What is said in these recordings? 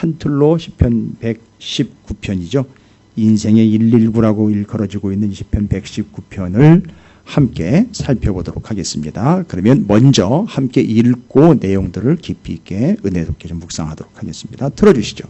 한 틀로 시편 119편이죠. 인생의 119라고 일컬어지고 있는 시편 119편을 함께 살펴보도록 하겠습니다. 그러면 먼저 함께 읽고 내용들을 깊이 있게 은혜롭게 좀 묵상하도록 하겠습니다. 틀어주시죠.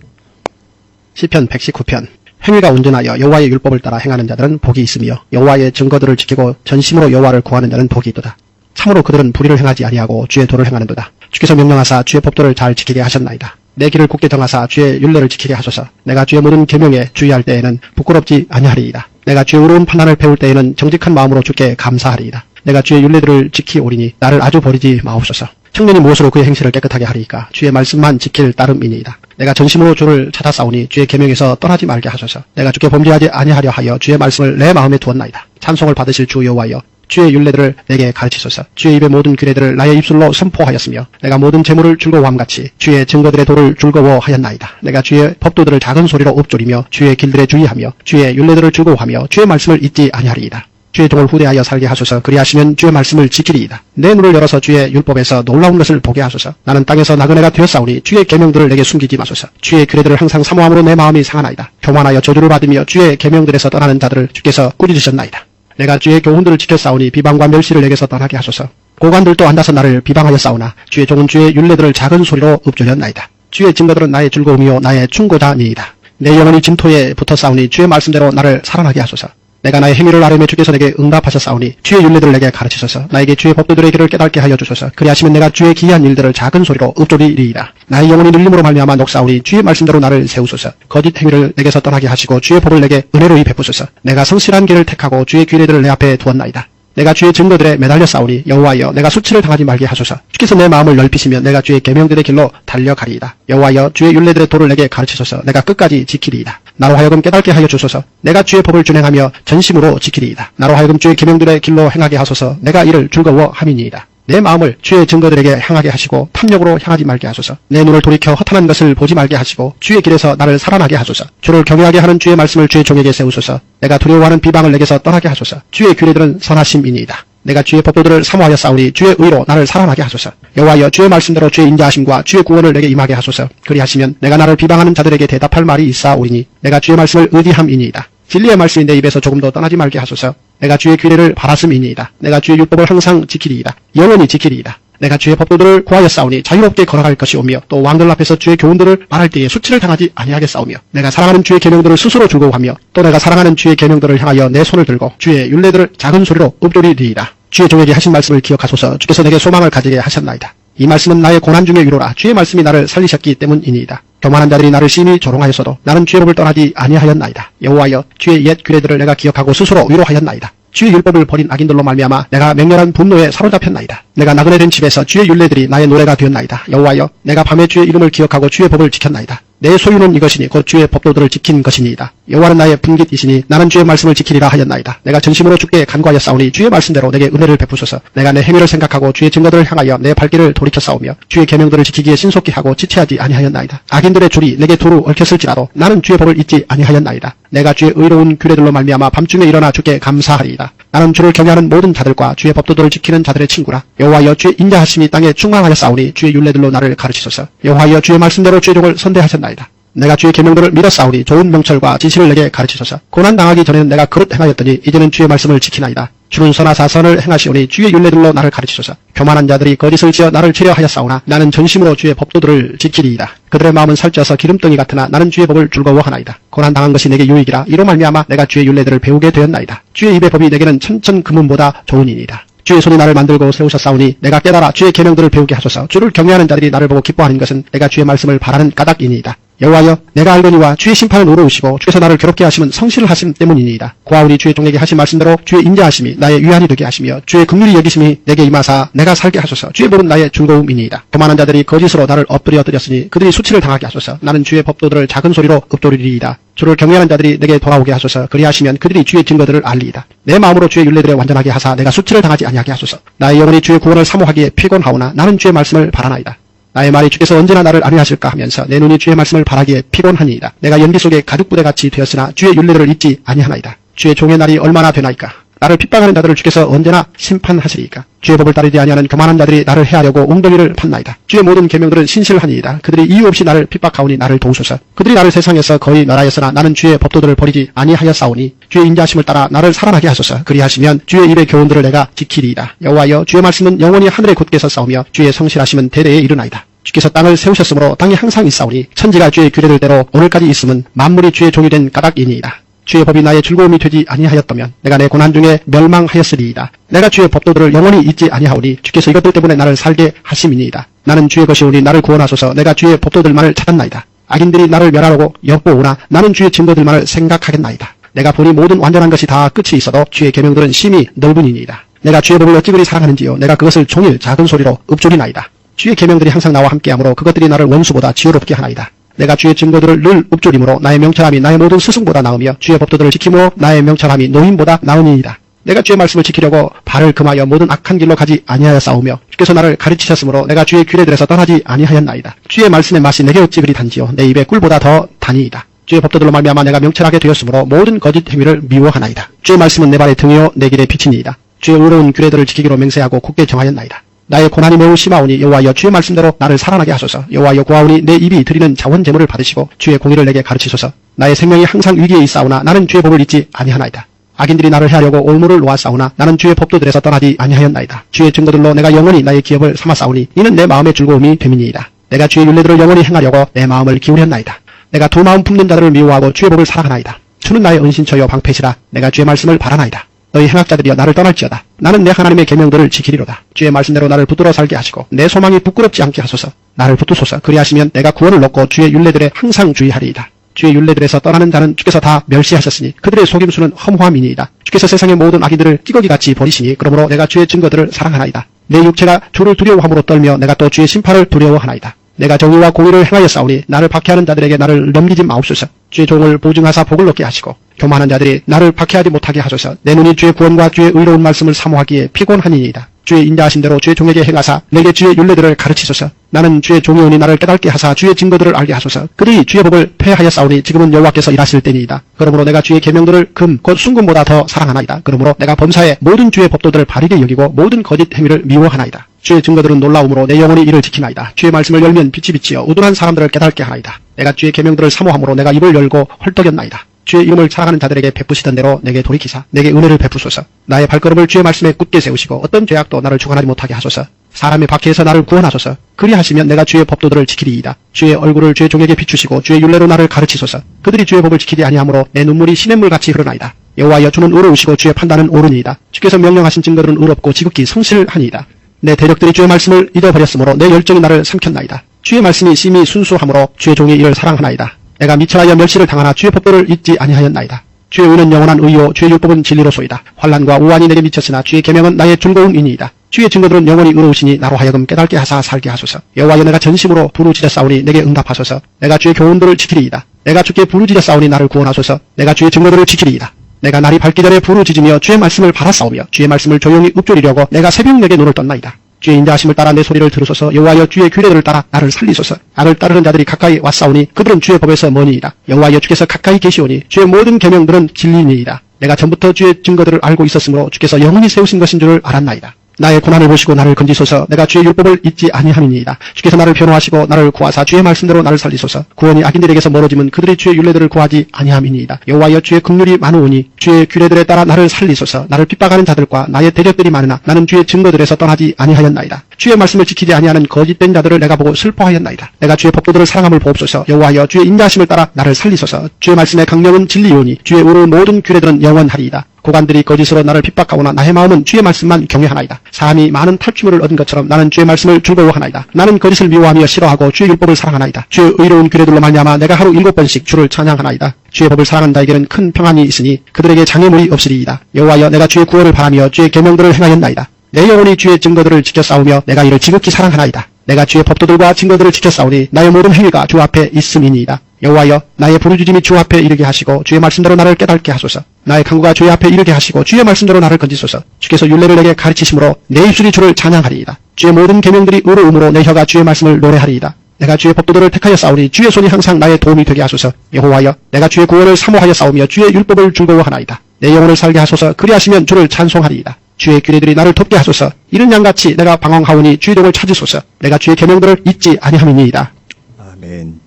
시편 119편. 행위가 온전하여 여호와의 율법을 따라 행하는 자들은 복이 있으며 여호와의 증거들을 지키고 전심으로 여호와를 구하는 자는 복이 있도다. 참으로 그들은 불의를 행하지 아니하고 주의 도를 행하는도다. 주께서 명령하사 주의 법도를 잘 지키게 하셨나이다. 내 길을 굳게 정하사 주의 율례를 지키게 하소서. 내가 주의 모든 계명에 주의할 때에는 부끄럽지 아니하리이다. 내가 주의 의로운 판단을 배울 때에는 정직한 마음으로 주께 감사하리이다. 내가 주의 율례들을 지키오리니 나를 아주 버리지 마옵소서. 청년이 무엇으로 그의 행실을 깨끗하게 하리이까? 주의 말씀만 지킬 따름이니이다. 내가 전심으로 주를 찾아 싸우니 주의 계명에서 떠나지 말게 하소서. 내가 주께 범죄하지 아니하려 하여 주의 말씀을 내 마음에 두었나이다. 찬송을 받으실 주 여호와여, 주의 율례들을 내게 가르치소서. 주의 입의 모든 규례들을 나의 입술로 선포하였으며 내가 모든 재물을 즐거워함같이 주의 증거들의 도를 즐거워하였나이다. 내가 주의 법도들을 작은 소리로 읊조리며 주의 길들에 주의하며 주의 율례들을 즐거워하며 주의 말씀을 잊지 아니하리이다. 주의 종을 후대하여 살게 하소서. 그리하시면 주의 말씀을 지키리이다. 내 눈을 열어서 주의 율법에서 놀라운 것을 보게 하소서. 나는 땅에서 나그네가 되었사오니 주의 계명들을 내게 숨기지 마소서. 주의 규례들을 항상 사모함으로 내 마음이 상하나이다. 교만하여 저주를 받으며 주의 계명들에서 떠나는 자들을 주께서 꾸짖으셨나이다. 내가 주의 교훈들을 지켰사오니 비방과 멸시를 내게서 떠나게 하소서. 고관들도 앉아서 나를 비방하였사오나 주의 종은 주의 율례들을 작은 소리로 읊조렸나이다. 주의 증거들은 나의 즐거움이요 나의 충고자니이다. 내 영혼이 진토에 붙어싸우니 주의 말씀대로 나를 살아나게 하소서. 내가 나의 행위를 아뢰며 주께서 내게 응답하셨사오니 주의 율례들을 내게 가르치소서. 나에게 주의 법도들의 길을 깨닫게 하여 주소서. 그리하시면 내가 주의 기이한 일들을 작은 소리로 읊조리리이다. 나의 영혼이 눌림으로 말미암아 녹사오니 주의 말씀대로 나를 세우소서. 거짓 행위를 내게서 떠나게 하시고 주의 법을 내게 은혜로이 베푸소서. 내가 성실한 길을 택하고 주의 규례들을 내 앞에 두었나이다. 내가 주의 증거들에 매달려 싸우니 여호와여 내가 수치를 당하지 말게 하소서. 주께서 내 마음을 넓히시며 내가 주의 계명들의 길로 달려가리이다. 여호와여 주의 율례들의 도를 내게 가르치소서. 내가 끝까지 지키리이다. 나로 하여금 깨닫게 하여 주소서. 내가 주의 법을 준행하며 전심으로 지키리이다. 나로 하여금 주의 계명들의 길로 행하게 하소서. 내가 이를 즐거워함이니이다. 내 마음을 주의 증거들에게 향하게 하시고 탐욕으로 향하지 말게 하소서. 내 눈을 돌이켜 허탄한 것을 보지 말게 하시고 주의 길에서 나를 살아나게 하소서. 주를 경외하게 하는 주의 말씀을 주의 종에게 세우소서. 내가 두려워하는 비방을 내게서 떠나게 하소서. 주의 규례들은 선하심이니이다. 내가 주의 법도들을 사모하여 싸우니 주의 의로 나를 살아나게 하소서. 여호와여 주의 말씀대로 주의 인자하심과 주의 구원을 내게 임하게 하소서. 그리하시면 내가 나를 비방하는 자들에게 대답할 말이 있사오리니 내가 주의 말씀을 의지함이니이다. 진리의 말씀이 내 입에서 조금도 떠나지 말게 하소서. 내가 주의 규례를 바랐음이니이다. 내가 주의 율법을 항상 지키리이다. 영원히 지키리이다. 내가 주의 법도들을 구하였사오니 자유롭게 걸어갈 것이오며 또 왕들 앞에서 주의 교훈들을 말할 때에 수치를 당하지 아니하겠사오며 내가 사랑하는 주의 계명들을 스스로 즐거워하며 또 내가 사랑하는 주의 계명들을 향하여 내 손을 들고 주의 율례들을 작은 소리로 읊조리리이다. 주의 종에게 하신 말씀을 기억하소서. 주께서 내게 소망을 가지게 하셨나이다. 이 말씀은 나의 고난 중의 위로라. 주의 말씀이 나를 살리셨기 때문이니이다. 교만한 자들이 나를 심히 조롱하였어도 나는 주의 법을 떠나지 아니하였나이다. 여호와여 주의 옛 규례들을 내가 기억하고 스스로 위로하였나이다. 주의 율법을 버린 악인들로 말미암아 내가 맹렬한 분노에 사로잡혔나이다. 내가 나그네 된 집에서 주의 율례들이 나의 노래가 되었나이다. 여호와여 내가 밤에 주의 이름을 기억하고 주의 법을 지켰나이다. 내 소유는 이것이니 곧 주의 법도들을 지킨 것이니이다. 여호와는 나의 분깃이시니 나는 주의 말씀을 지키리라 하였나이다. 내가 전심으로 주께 간구하였사오니 주의 말씀대로 내게 은혜를 베푸소서. 내가 내 행위를 생각하고 주의 증거들을 향하여 내 발길을 돌이켰사오며 주의 계명들을 지키기에 신속히 하고 지체하지 아니하였나이다. 악인들의 줄이 내게 두루 얽혔을지라도 나는 주의 법을 잊지 아니하였나이다. 내가 주의 의로운 규례들로 말미암아 밤중에 일어나 주께 감사하리이다. 나는 주를 경외하는 모든 자들과 주의 법도들을 지키는 자들의 친구라. 여호와여 주의 인자하심이 땅에 충만하였사오니 주의 율례들로 나를 가르치소서. 여호와여 주의 말씀대로 주의 종을 선대하셨나이다. 내가 주의 계명들을 믿었사오니 좋은 명철과 지식을 내게 가르치소서. 고난당하기 전에는 내가 그릇 행하였더니 이제는 주의 말씀을 지키나이다. 주는 선하사 선을 행하시오니 주의 율례들로 나를 가르치소서. 교만한 자들이 거짓을 지어 나를 치려하였사오나 나는 전심으로 주의 법도들을 지키리이다. 그들의 마음은 살쪄서 기름덩이 같으나 나는 주의 법을 즐거워하나이다. 고난당한 것이 내게 유익이라. 이로 말미암아 내가 주의 율례들을 배우게 되었나이다. 주의 입의 법이 내게는 천천 금은보다 좋으니이다. 주의 손이 나를 만들고 세우셨사오니 내가 깨달아 주의 계명들을 배우게 하소서. 주를 경외하는 자들이 나를 보고 기뻐하는 것은 내가 주의 말씀을 바라는 까닭이니이다. 여호와여 내가 알거니와 주의 심판을 노려오시고 주께서 나를 괴롭게 하심은 성실을 하심 때문이니이다. 고아우니 주의 종에게 하신 말씀대로 주의 인자하심이 나의 위안이 되게 하시며 주의 긍휼히 여기심이 내게 임하사 내가 살게 하소서. 주의 법은 나의 즐거움이니이다. 교만한 자들이 거짓으로 나를 엎드려뜨렸으니 그들이 수치를 당하게 하소서. 나는 주의 법도들을 작은 소리로 읊조리리이다. 주를 경외하는 자들이 내게 돌아오게 하소서. 그리하시면 그들이 주의 증거들을 알리이다. 내 마음으로 주의 율례들에 완전하게 하사 내가 수치를 당하지 아니하게 하소서. 나의 영혼이 주의 구원을 사모하기에 피곤하오나 나는 주의 말씀을 바라나이다. 나의 말이 주께서 언제나 나를 안위하실까 하면서 내 눈이 주의 말씀을 바라기에 피곤하니이다. 내가 연기 속에 가죽부대같이 되었으나 주의 율례들을 잊지 아니하나이다. 주의 종의 날이 얼마나 되나이까. 나를 핍박하는 자들을 주께서 언제나 심판하시리이까. 주의 법을 따르지 아니하는 교만한 자들이 나를 해하려고 웅덩이를 팠나이다. 주의 모든 계명들은 신실하니이다. 그들이 이유 없이 나를 핍박하오니 나를 도우소서. 그들이 나를 세상에서 거의 멸하였으나 나는 주의 법도들을 버리지 아니하였사오니 주의 인자하심을 따라 나를 살아나게 하소서. 그리하시면 주의 입의 교훈들을 내가 지키리이다. 여호와여, 주의 말씀은 영원히 하늘에 굳게 섰사오며 주의 성실하심은 대대에 이르나이다. 주께서 땅을 세우셨으므로 땅이 항상 있사오니 천지가 주의 규례들대로 오늘까지 있음은 만물이 주의 종이 된 까닭이니이다. 주의 법이 나의 즐거움이 되지 아니하였다면 내가 내 고난 중에 멸망하였으리이다. 내가 주의 법도들을 영원히 잊지 아니하오니 주께서 이것들 때문에 나를 살게 하심이니이다. 나는 주의 것이오니 나를 구원하소서. 내가 주의 법도들만을 찾았나이다. 악인들이 나를 멸하려고 엿보오나 나는 주의 증거들만을 생각하겠나이다. 내가 보니 모든 완전한 것이 다 끝이 있어도 주의 계명들은 심히 넓으니이다. 내가 주의 법을 어찌 그리 사랑하는지요. 내가 그것을 종일 작은 소리로 읊조리나이다. 주의 계명들이 항상 나와 함께하므로 그것들이 나를 원수보다 지혜롭게 하나이다. 내가 주의 증거들을 늘 읊조림으로 나의 명철함이 나의 모든 스승보다 나으며 주의 법도들을 지킴으로 나의 명철함이 노인보다 나으니이다. 내가 주의 말씀을 지키려고 발을 금하여 모든 악한 길로 가지 아니하였사오며 주께서 나를 가르치셨으므로 내가 주의 규례들에서 떠나지 아니하였나이다. 주의 말씀의 맛이 내게 어찌 그리 단지요. 내 입에 꿀보다 더 다니이다. 주의 법도들로 말미암아 내가 명철하게 되었으므로 모든 거짓 행위를 미워하나이다. 주의 말씀은 내 발의 등이요 내 길의 빛이니이다. 주의 의로운 규례들을 지키기로 맹세하고 굳게 정하였나이다. 나의 고난이 매우 심하오니 여호와여, 주의 말씀대로 나를 살아나게 하소서. 여호와여, 구하오니 내 입이 드리는 자원 제물을 받으시고 주의 공의를 내게 가르치소서. 나의 생명이 항상 위기에 있사오나 나는 주의 법을 잊지 아니하나이다. 악인들이 나를 해하려고 올무를 놓았사오나 나는 주의 법도들에서 떠나지 아니하였나이다. 주의 증거들로 내가 영원히 나의 기업을 삼았사오니 이는 내 마음의 즐거움이 됨이니이다. 내가 주의 율례들을 영원히 행하려고 내 마음을 기울였나이다. 내가 두 마음 품는 자들을 미워하고 주의 법을 사랑하나이다. 주는 나의 은신처여 방패시라. 내가 주의 말씀을 바라나이다. 너희 행악자들이여 나를 떠날지어다. 나는 내 하나님의 계명들을 지키리로다. 주의 말씀대로 나를 붙들어 살게 하시고 내 소망이 부끄럽지 않게 하소서. 나를 붙드소서. 그리하시면 내가 구원을 얻고 주의 율례들에 항상 주의하리이다. 주의 율례들에서 떠나는 자는 주께서 다 멸시하셨으니 그들의 속임수는 허무함이니이다. 주께서 세상의 모든 악인들을 찌꺼기같이 버리시니 그러므로 내가 주의 증거들을 사랑하나이다. 내 육체가 주를 두려워함으로 떨며 내가 또 주의 심판을 두려워하나이다. 내가 정의와 공의를 행하였사오니 나를 박해하는 자들에게 나를 넘기지 마옵소서. 주의 종을 보증하사 복을 얻게 하시고 교만한 자들이 나를 박해하지 못하게 하소서. 내 눈이 주의 구원과 주의 의로운 말씀을 사모하기에 피곤하니이다. 주의 인자하신 대로 주의 종에게 행하사 내게 주의 율례들을 가르치소서. 나는 주의 종이오니 나를 깨닫게 하사 주의 증거들을 알게 하소서. 그들이 주의 법을 폐하였사오니 지금은 여호와께서 일하실 때니이다. 그러므로 내가 주의 계명들을 금 곧 순금보다 더 사랑하나이다. 그러므로 내가 범사에 모든 주의 법도들을 바르게 여기고 모든 거짓 행위를 미워하나이다. 주의 증거들은 놀라움으로 내 영혼이 이를 지키나이다. 주의 말씀을 열면 빛이 비치어 우둔한 사람들을 깨닫게 하나이다. 내가 주의 계명들을 사모함으로 내가 입을 열고 헐떡였나이다. 주의 이름을 사랑하는 자들에게 베푸시던 대로 내게 돌이키사 내게 은혜를 베푸소서. 나의 발걸음을 주의 말씀에 굳게 세우시고 어떤 죄악도 나를 주관하지 못하게 하소서. 사람의 박해에서 나를 구원하소서. 그리하시면 내가 주의 법도들을 지키리이다. 주의 얼굴을 주의 종에게 비추시고 주의 율례로 나를 가르치소서. 그들이 주의 법을 지키지 아니하므로 내 눈물이 시냇물같이 흐르나이다. 여호와여, 주는 의로우시고 주의 판단은 옳으니이다. 주께서 명령하신 증거들은 의롭고 지극히 성실하니이다. 내 대적들이 주의 말씀을 잊어버렸으므로 내 열정이 나를 삼켰나이다. 주의 말씀이 심히 순수함으로 주의 종이 이를 사랑하나이다. 내가 미천하여 멸시를 당하나 주의 법도를 잊지 아니하였나이다. 주의 의는 영원한 의요 주의 율법은 진리로소이다. 환난과 우환이 내게 미쳤으나 주의 계명은 나의 즐거움이니이다. 주의 증거들은 영원히 의로우시니 나로 하여금 깨닫게 하사 살게 하소서. 여호와여, 내가 전심으로 부르짖었사오니 내게 응답하소서. 내가 주의 교훈들을 지키리이다. 내가 주께 부르짖었사오니 나를 구원하소서. 내가 주의 증거들을 지키리이다. 내가 날이 밝기 전에 부르짖으며 주의 말씀을 바라싸우며 주의 말씀을 조용히 읊조리려고 내가 새벽녘에 눈을 떴나이다. 주의 인자하심을 따라 내 소리를 들으소서. 여호와여, 주의 규례들을 따라 나를 살리소서. 악을 따르는 자들이 가까이 왔사오니 그들은 주의 법에서 머니이다. 여호와여, 주께서 가까이 계시오니 주의 모든 계명들은 진리니이다. 내가 전부터 주의 증거들을 알고 있었으므로 주께서 영원히 세우신 것인 줄을 알았나이다. 나의 고난을 보시고 나를 건지소서. 내가 주의 율법을 잊지 아니함이니이다. 주께서 나를 변호하시고 나를 구하사 주의 말씀대로 나를 살리소서. 구원이 악인들에게서 멀어지면 그들이 주의 율례들을 구하지 아니함이니이다. 여호와여, 주의 긍휼이 많으오니 주의 규례들에 따라 나를 살리소서. 나를 핍박하는 자들과 나의 대적들이 많으나 나는 주의 증거들에서 떠나지 아니하였나이다. 주의 말씀을 지키지 아니하는 거짓된 자들을 내가 보고 슬퍼하였나이다. 내가 주의 법도들을 사랑함을 보옵소서. 여호와여, 주의 인자하심을 따라 나를 살리소서. 주의 말씀의 강령은 진리오니 주의 의로운 모든 규례들은 영원하리이다. 고관들이 거짓으로 나를 핍박하오나 나의 마음은 주의 말씀만 경외하나이다. 사람이 많은 탈취물을 얻은 것처럼 나는 주의 말씀을 즐거워하나이다. 나는 거짓을 미워하며 싫어하고 주의 율법을 사랑하나이다. 주의 의로운 규례들로 말미암아 내가 하루 7번씩 주를 찬양하나이다. 주의 법을 사랑하는 자에게는 큰 평안이 있으니 그들에게 장애물이 없으리이다. 여호와여, 내가 주의 구원을 바라며 주의 계명들을 행하였나이다. 내 영혼이 주의 증거들을 지켜 싸우며 내가 이를 지극히 사랑하나이다. 내가 주의 법도들과 증거들을 지켜 싸우니 나의 모든 행위가 주 앞에 있음이니이다. 여호와여, 나의 부르짖음이 주 앞에 이르게 하시고 주의 말씀대로 나를 깨닫게 하소서. 나의 간구가 주의 앞에 이르게 하시고 주의 말씀대로 나를 건지소서. 주께서 율례를 내게 가르치심으로 내 입술이 주를 찬양하리이다. 주의 모든 계명들이 의로움으로 내 혀가 주의 말씀을 노래하리이다. 내가 주의 법도들을 택하여 싸우니 주의 손이 항상 나의 도움이 되게 하소서. 여호와여, 내가 주의 구원을 사모하여 싸우며 주의 율법을 즐거워하나이다. 내 영혼을 살게 하소서. 그리하시면 주를 찬송하리이다. 주의 규례들이 나를 돕게 하소서. 이른 양같이 내가 방황하오니 주의 종을 찾으소서. 내가 주의 계명들을 잊지 아니함이니이다. 아멘.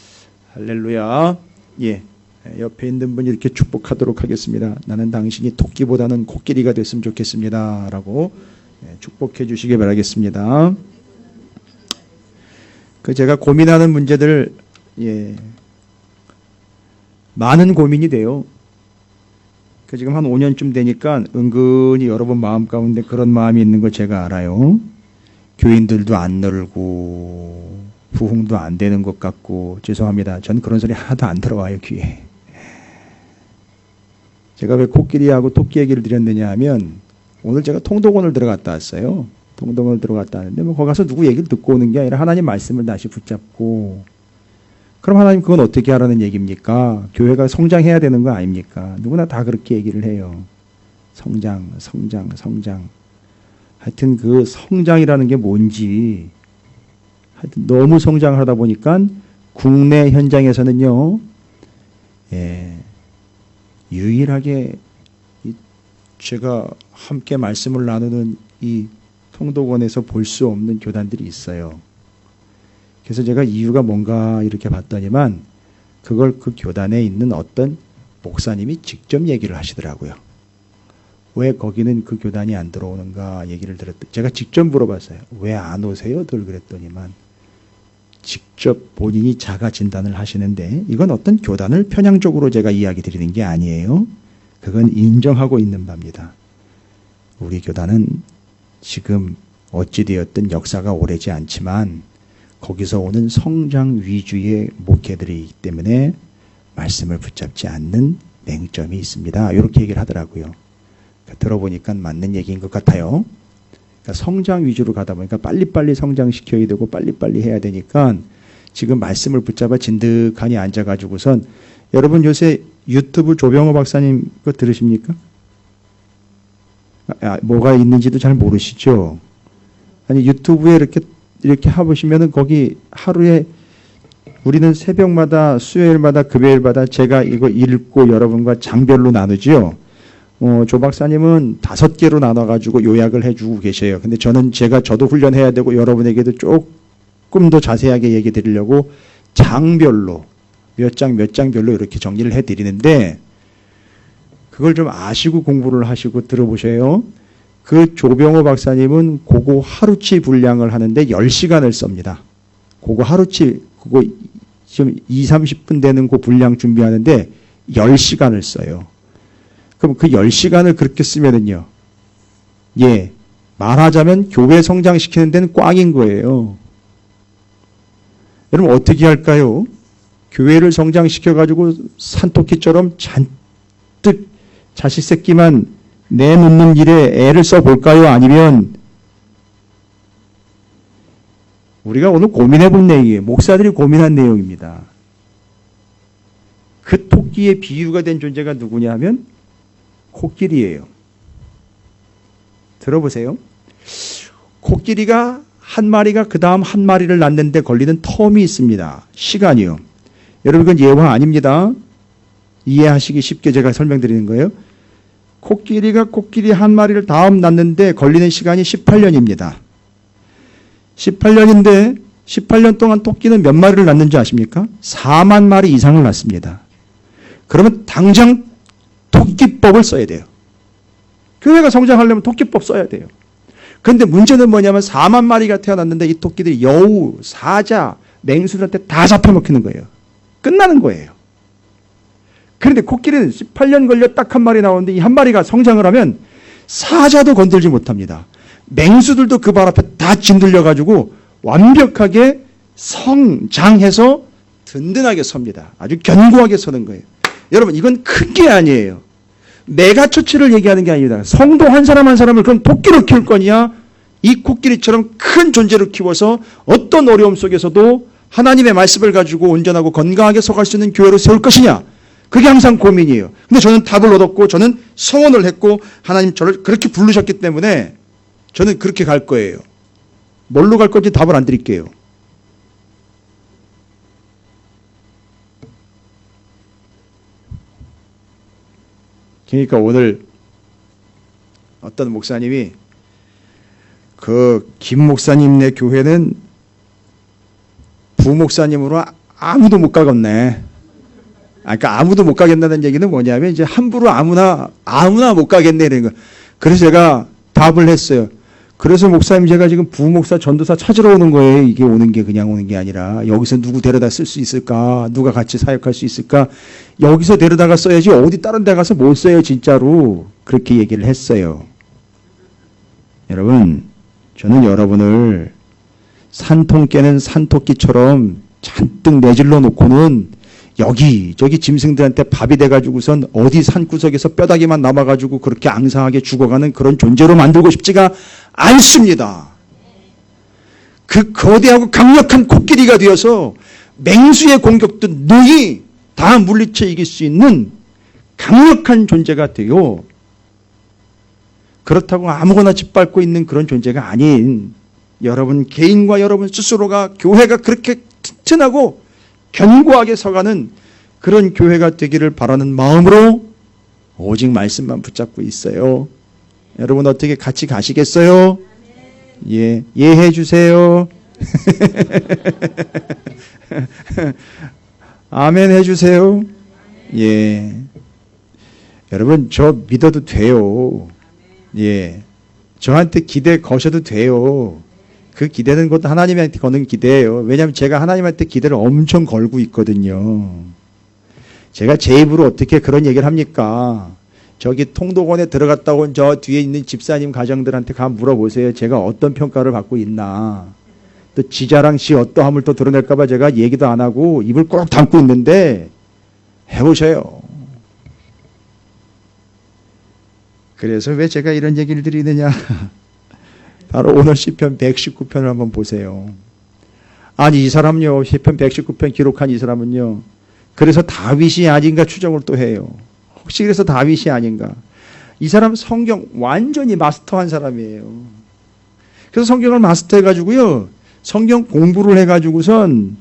할렐루야. 예. 옆에 있는 분이 이렇게 축복하도록 하겠습니다. 나는 당신이 토끼보다는 코끼리가 됐으면 좋겠습니다. 라고 축복해 주시기 바라겠습니다. 제가 고민하는 문제들, 많은 고민이 돼요. 지금 한 5년쯤 되니까 은근히 여러분 마음 가운데 그런 마음이 있는 걸 제가 알아요. 교인들도 안 늘고, 부흥도 안 되는 것 같고, 죄송합니다. 전 그런 소리 하나도 안 들어와요, 귀에. 제가 왜 코끼리하고 토끼 얘기를 드렸느냐 하면, 오늘 제가 통독원을 들어갔다 왔어요. 통독원을 들어갔다 왔는데, 거기 가서 누구 얘기를 듣고 오는 게 아니라 하나님 말씀을 다시 붙잡고, 그럼 하나님 그건 어떻게 하라는 얘기입니까? 교회가 성장해야 되는 거 아닙니까? 누구나 다 그렇게 얘기를 해요. 성장. 하여튼 그 성장이라는 게 뭔지, 하여튼 너무 성장을 하다 보니까 국내 현장에서는요, 유일하게 제가 함께 말씀을 나누는 이 통독원에서 볼 수 없는 교단들이 있어요. 그래서 제가 이유가 뭔가 이렇게 봤더니만 그걸 그 교단에 있는 어떤 목사님이 직접 얘기를 하시더라고요. 왜 거기는 그 교단이 안 들어오는가 얘기를 들었더니 제가 직접 물어봤어요. 왜 안 오세요?들 그랬더니만 직접 본인이 자가 진단을 하시는데 이건 어떤 교단을 편향적으로 제가 이야기 드리는 게 아니에요. 그건 인정하고 있는 바입니다. 우리 교단은 지금 어찌되었든 역사가 오래지 않지만 거기서 오는 성장 위주의 목회들이기 때문에 말씀을 붙잡지 않는 맹점이 있습니다. 이렇게 얘기를 하더라고요. 들어보니까 맞는 얘기인 것 같아요. 그러니까 성장 위주로 가다 보니까 빨리빨리 성장시켜야 되고 빨리빨리 해야 되니까 지금 말씀을 붙잡아 진득하니 앉아가지고선 여러분 요새 유튜브 조병호 박사님 거 들으십니까? 뭐가 있는지도 잘 모르시죠? 아니 유튜브에 이렇게 해보시면은 거기 하루에 우리는 새벽마다 수요일마다 금요일마다 제가 이거 읽고 여러분과 장별로 나누지요. 조 박사님은 5개로 나눠가지고 요약을 해주고 계셔요. 근데 저도 훈련해야 되고 여러분에게도 조금 더 자세하게 얘기 드리려고 장별로 몇 장별로 이렇게 정리를 해드리는데 그걸 좀 아시고 공부를 하시고 들어보세요. 그 조병호 박사님은 그거 하루치 분량을 하는데 10시간을 씁니다. 그거 하루치, 그거 지금 20-30분 되는 그 분량 준비하는데 10시간을 써요. 그럼 그 10시간을 그렇게 쓰면은요. 말하자면 교회 성장시키는 데는 꽝인 거예요. 여러분 어떻게 할까요? 교회를 성장시켜가지고 산토끼처럼 잔뜩 자식 새끼만 내놓는 일에 애를 써볼까요? 아니면 우리가 오늘 고민해 본 내용이에요. 목사들이 고민한 내용입니다. 그 토끼의 비유가 된 존재가 누구냐 하면 코끼리예요. 들어보세요. 코끼리가 한 마리가 그 다음 한 마리를 낳는데 걸리는 텀이 있습니다. 시간이요. 여러분 이건 예화 아닙니다. 이해하시기 쉽게 제가 설명드리는 거예요. 코끼리가 코끼리 한 마리를 다음 낳는데 걸리는 시간이 18년입니다. 18년인데 18년 동안 토끼는 몇 마리를 낳는지 아십니까? 4만 마리 이상을 낳습니다. 그러면 당장 토끼법을 써야 돼요. 교회가 성장하려면 토끼법 써야 돼요. 그런데 문제는 뭐냐면 4만 마리가 태어났는데 이 토끼들이 여우, 사자, 맹수들한테 다 잡혀먹히는 거예요. 끝나는 거예요. 그런데 코끼리는 18년 걸려 딱 한 마리 나오는데 이 한 마리가 성장을 하면 사자도 건들지 못합니다. 맹수들도 그 발 앞에 다 짓눌려가지고 완벽하게 성장해서 든든하게 섭니다. 아주 견고하게 서는 거예요. 여러분 이건 큰 게 아니에요. 메가처치를 얘기하는 게 아닙니다. 성도 한 사람 한 사람을 그럼 토끼로 키울 거냐? 이 코끼리처럼 큰 존재로 키워서 어떤 어려움 속에서도 하나님의 말씀을 가지고 온전하고 건강하게 서갈 수 있는 교회로 세울 것이냐? 그게 항상 고민이에요. 근데 저는 답을 얻었고 저는 소원을 했고 하나님 저를 그렇게 부르셨기 때문에 저는 그렇게 갈 거예요. 뭘로 갈 건지 답을 안 드릴게요. 그러니까 오늘 어떤 목사님이 그 김 목사님네 교회는 부목사님으로 아무도 못 가겠네. 그러니까 아무도 못 가겠다는 얘기는 뭐냐면 이제 함부로 아무나 못 가겠네 이런 거. 그래서 제가 답을 했어요. 그래서 목사님 제가 지금 부목사 전도사 찾으러 오는 거예요. 이게 오는 게 그냥 오는 게 아니라 여기서 누구 데려다 쓸 수 있을까? 누가 같이 사역할 수 있을까? 여기서 데려다가 써야지 어디 다른 데 가서 못 써요 진짜로. 그렇게 얘기를 했어요. 여러분 저는 여러분을 산통 깨는 산토끼처럼 잔뜩 내질러 놓고는 여기저기 짐승들한테 밥이 돼가지고선 어디 산구석에서 뼈다귀만 남아가지고 그렇게 앙상하게 죽어가는 그런 존재로 만들고 싶지가 않습니다. 그 거대하고 강력한 코끼리가 되어서 맹수의 공격도 능히 다 물리쳐 이길 수 있는 강력한 존재가 되어 그렇다고 아무거나 짓밟고 있는 그런 존재가 아닌 여러분 개인과 여러분 스스로가 교회가 그렇게 튼튼하고 견고하게 서가는 그런 교회가 되기를 바라는 마음으로 오직 말씀만 붙잡고 있어요. 여러분 어떻게 같이 가시겠어요? 예, 예해 주세요. 아멘 해주세요. 예, 여러분 저 믿어도 돼요. 예, 저한테 기대 거셔도 돼요. 그 기대는 곧 하나님한테 거는 기대예요. 왜냐하면 제가 하나님한테 기대를 엄청 걸고 있거든요. 제가 제 입으로 어떻게 그런 얘기를 합니까? 저기 통독원에 들어갔다 온 저 뒤에 있는 집사님 가정들한테 가 물어보세요. 제가 어떤 평가를 받고 있나. 또 지자랑 시 어떠함을 또 드러낼까 봐 제가 얘기도 안 하고 입을 꼭 담고 있는데 해보셔요. 그래서 왜 제가 이런 얘기를 드리느냐. 바로 오늘 시편 119편을 한번 보세요. 아니 이 사람요 시편 119편 기록한 이 사람은요 그래서 다윗이 아닌가 추정을 또 해요. 혹시 그래서 다윗이 아닌가. 이 사람 성경 완전히 마스터한 사람이에요. 그래서 성경을 마스터해가지고요 성경 공부를 해가지고선